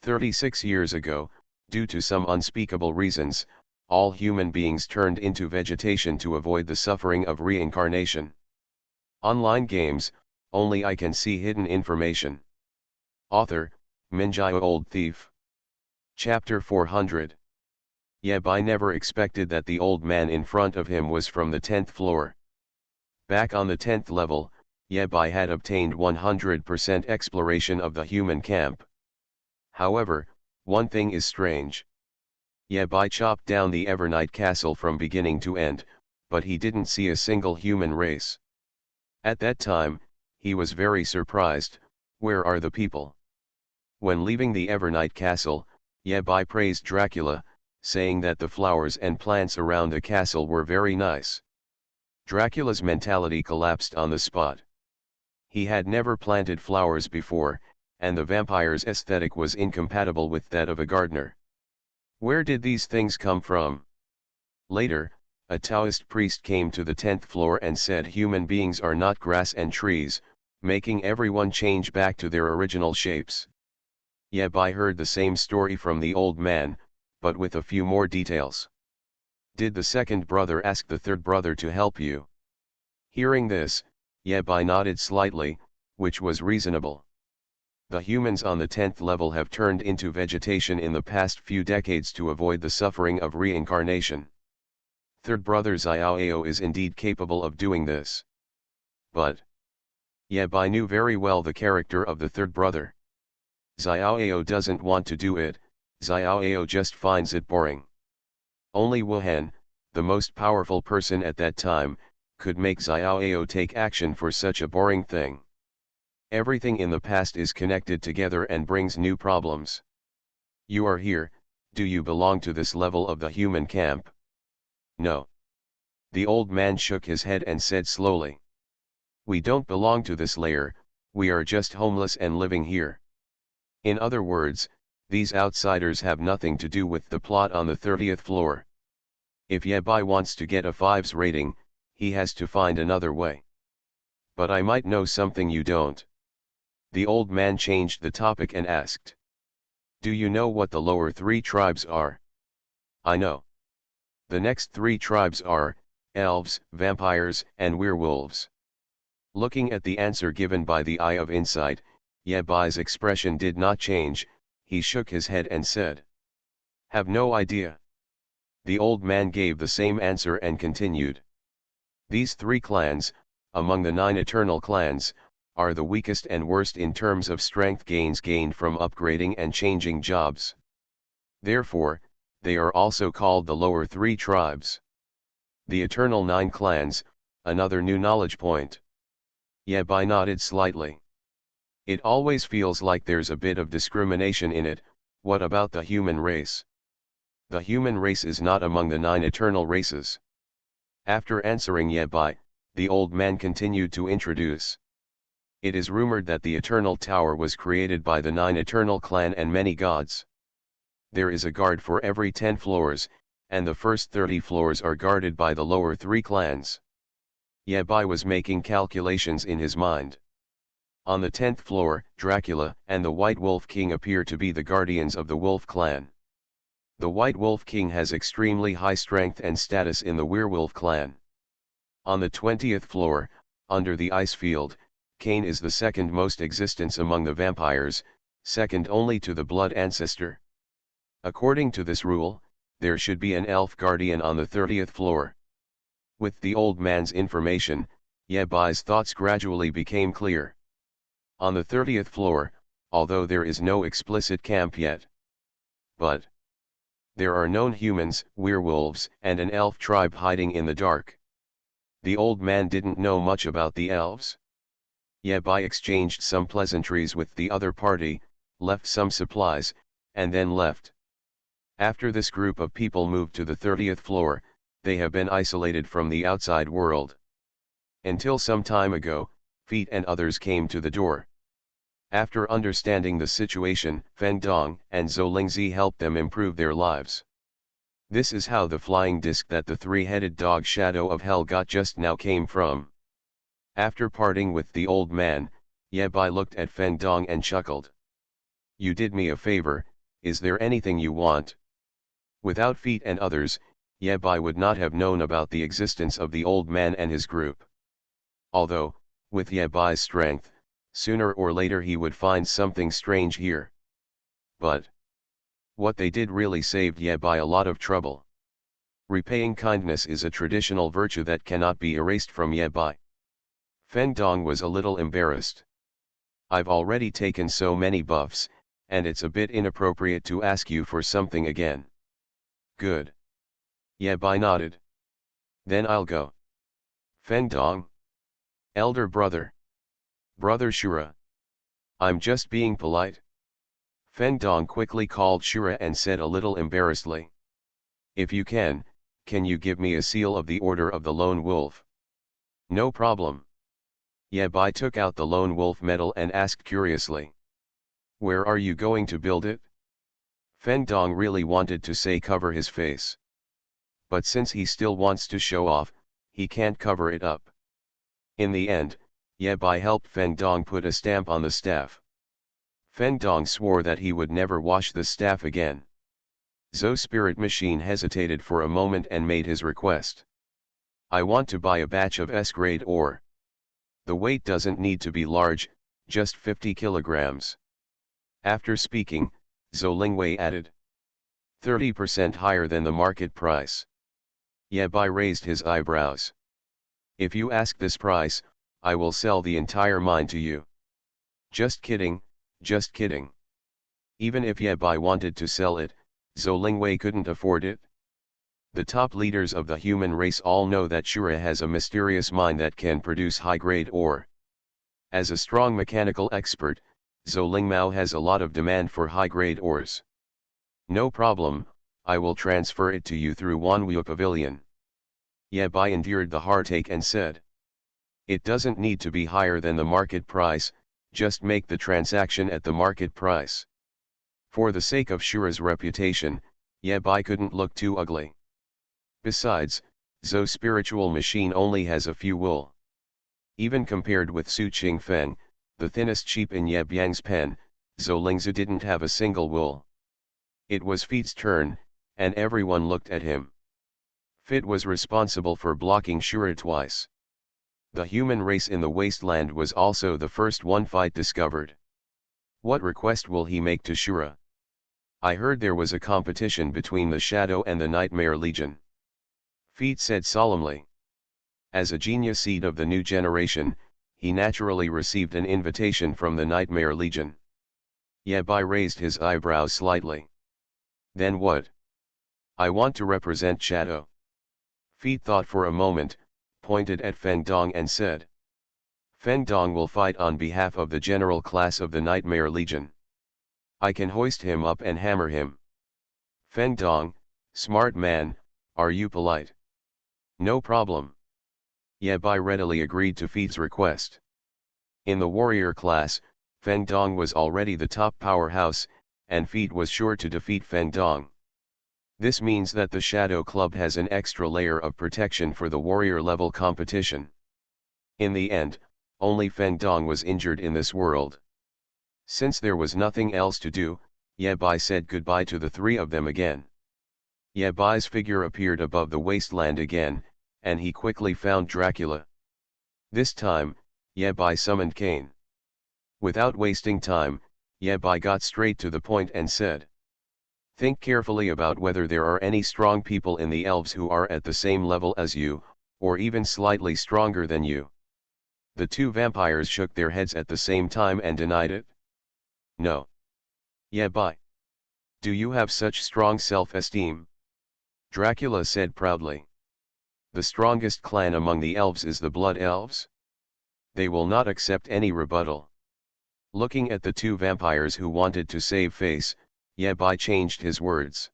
36 years ago, due to some unspeakable reasons, all human beings turned into vegetation to avoid the suffering of reincarnation. Online games, only I can see hidden information. Author, Minjai Old Thief. Chapter 400. Yebai never expected that the old man in front of him was from the 10th floor. Back on the 10th level, Yebai had obtained 100% exploration of the human camp. However, one thing is strange. Yebai chopped down the Evernight castle from beginning to end, but he didn't see a single human race. At that time, he was very surprised. Where are the people? When leaving the Evernight castle, Yebai praised Dracula, saying that the flowers and plants around the castle were very nice. Dracula's mentality collapsed on the spot. He had never planted flowers before, and the vampire's aesthetic was incompatible with that of a gardener. Where did these things come from? Later, a Taoist priest came to the 10th floor and said human beings are not grass and trees, making everyone change back to their original shapes. Yebai heard the same story from the old man, but with a few more details. Did the second brother ask the third brother to help you? Hearing this, Yebai nodded slightly, which was reasonable. The humans on the 10th level have turned into vegetation in the past few decades to avoid the suffering of reincarnation. Third brother Xiaoao is indeed capable of doing this. But Yebai knew very well the character of the third brother. Xiaoao doesn't want to do it, Xiaoao just finds it boring. Only Wuhan, the most powerful person at that time, could make Xiaoao take action for such a boring thing. Everything in the past is connected together and brings new problems. You are here, do you belong to this level of the human camp? No. The old man shook his head and said slowly. We don't belong to this layer, we are just homeless and living here. In other words, these outsiders have nothing to do with the plot on the 30th floor. If Yebai wants to get a 5's rating, he has to find another way. But I might know something you don't. The old man changed the topic and asked. Do you know what the lower 3 tribes are? I know. The next 3 tribes are, elves, vampires, and werewolves. Looking at the answer given by the Eye of Insight, Yebai's expression did not change, he shook his head and said. Have no idea. The old man gave the same answer and continued. These 3 clans, among the 9 eternal clans, are the weakest and worst in terms of strength gains gained from upgrading and changing jobs. Therefore, they are also called the lower 3 tribes. The eternal 9 clans, another new knowledge point. Yebai nodded slightly. It always feels like there's a bit of discrimination in it. What about the human race? The human race is not among the 9 eternal races. After answering Yebai, the old man continued to introduce. It is rumored that the Eternal Tower was created by the 9 eternal clan and many gods. There is a guard for every 10 floors, and the first 30 floors are guarded by the lower 3 clans. Yebai was making calculations in his mind. On the 10th floor, Dracula and the White Wolf King appear to be the guardians of the Wolf clan. The White Wolf King has extremely high strength and status in the Werewolf clan. On the 20th floor, under the ice field, Cain is the second most existence among the vampires, second only to the Blood Ancestor. According to this rule, there should be an elf guardian on the 30th floor. With the old man's information, Yebai's thoughts gradually became clear. On the 30th floor, although there is no explicit camp yet. But There are known humans, werewolves, and an elf tribe hiding in the dark. The old man didn't know much about the elves. Yabai exchanged some pleasantries with the other party, left some supplies, and then left. After this group of people moved to the 30th floor, they have been isolated from the outside world. Until some time ago, Feet and others came to the door. After understanding the situation, Feng Dong and Zhou Lingzi helped them improve their lives. This is how the flying disc that the three-headed dog Shadow of Hell got just now came from. After parting with the old man, Yabai looked at Feng Dong and chuckled. You did me a favor, is there anything you want? Without Feet and others, Yabai would not have known about the existence of the old man and his group. Although, with Yabai's strength, sooner or later he would find something strange here. But what they did really saved Yabai a lot of trouble. Repaying kindness is a traditional virtue that cannot be erased from Yabai. Feng Dong was a little embarrassed. I've already taken so many buffs, and it's a bit inappropriate to ask you for something again. Good. Yabai nodded. Then I'll go. Feng Dong. Elder brother. Brother Shura. I'm just being polite. Feng Dong quickly called Shura and said a little embarrassedly. If you can you give me a seal of the Order of the Lone Wolf? No problem. Yabai took out the Lone Wolf medal and asked curiously. Where are you going to build it? Feng Dong really wanted to say cover his face. But since he still wants to show off, he can't cover it up. In the end, Yabai helped Feng Dong put a stamp on the staff. Feng Dong swore that he would never wash the staff again. Zhou's spirit machine hesitated for a moment and made his request. I want to buy a batch of S-grade ore. The weight doesn't need to be large, just 50 kilograms. After speaking, Zhou Lingwei added. 30% higher than the market price. Yabai raised his eyebrows. If you ask this price, I will sell the entire mine to you. Just kidding, just kidding. Even if Yabai wanted to sell it, Zhou Lingwei couldn't afford it. The top leaders of the human race all know that Shura has a mysterious mine that can produce high-grade ore. As a strong mechanical expert, Zhou Lingmao has a lot of demand for high-grade ores. No problem, I will transfer it to you through Wanwu Pavilion. Yabai endured the heartache and said. It doesn't need to be higher than the market price, just make the transaction at the market price. For the sake of Shura's reputation, Yabai couldn't look too ugly. Besides, Zhou's spiritual machine only has a few wool. Even compared with Su Qingfeng, the thinnest sheep in Yabyang's pen, Zhou Lingzi didn't have a single wool. It was Feet's turn, and everyone looked at him. Fit was responsible for blocking Shura twice. The human race in the wasteland was also the first one Fight discovered. What request will he make to Shura? I heard there was a competition between the Shadow and the Nightmare Legion. Feet said solemnly. As a genius seed of the new generation, he naturally received an invitation from the Nightmare Legion. Yabai raised his eyebrows slightly. Then what? I want to represent Shadow. Feet thought for a moment, pointed at Feng Dong and said. Feng Dong will fight on behalf of the general class of the Nightmare Legion. I can hoist him up and hammer him. Feng Dong, smart man, are you polite? No problem. Yabai readily agreed to Feet's request. In the warrior class, Feng Dong was already the top powerhouse, and Feet was sure to defeat Feng Dong. This means that the Shadow Club has an extra layer of protection for the warrior level competition. In the end, only Feng Dong was injured in this world. Since there was nothing else to do, Yabai said goodbye to the three of them again. Yabai's figure appeared above the wasteland again, and he quickly found Dracula. This time, Yabai summoned Cain. Without wasting time, Yabai got straight to the point and said. Think carefully about whether there are any strong people in the elves who are at the same level as you, or even slightly stronger than you. The two vampires shook their heads at the same time and denied it. No. Yabai. Do you have such strong self-esteem? Dracula said proudly. The strongest clan among the elves is the Blood Elves. They will not accept any rebuttal. Looking at the two vampires who wanted to save face, Yabai changed his words.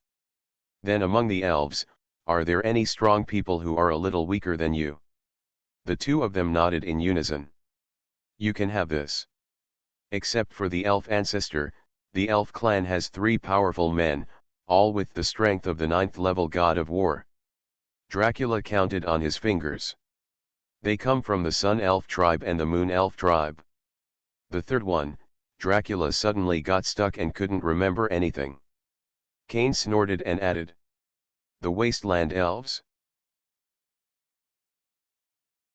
Then among the elves, are there any strong people who are a little weaker than you? The two of them nodded in unison. You can have this. Except for the elf ancestor, the elf clan has 3 powerful men, all with the strength of the 9th level god of war. Dracula counted on his fingers. They come from the Sun Elf tribe and the Moon Elf tribe. The third one, Dracula suddenly got stuck and couldn't remember anything. Kane snorted and added. The Wasteland Elves?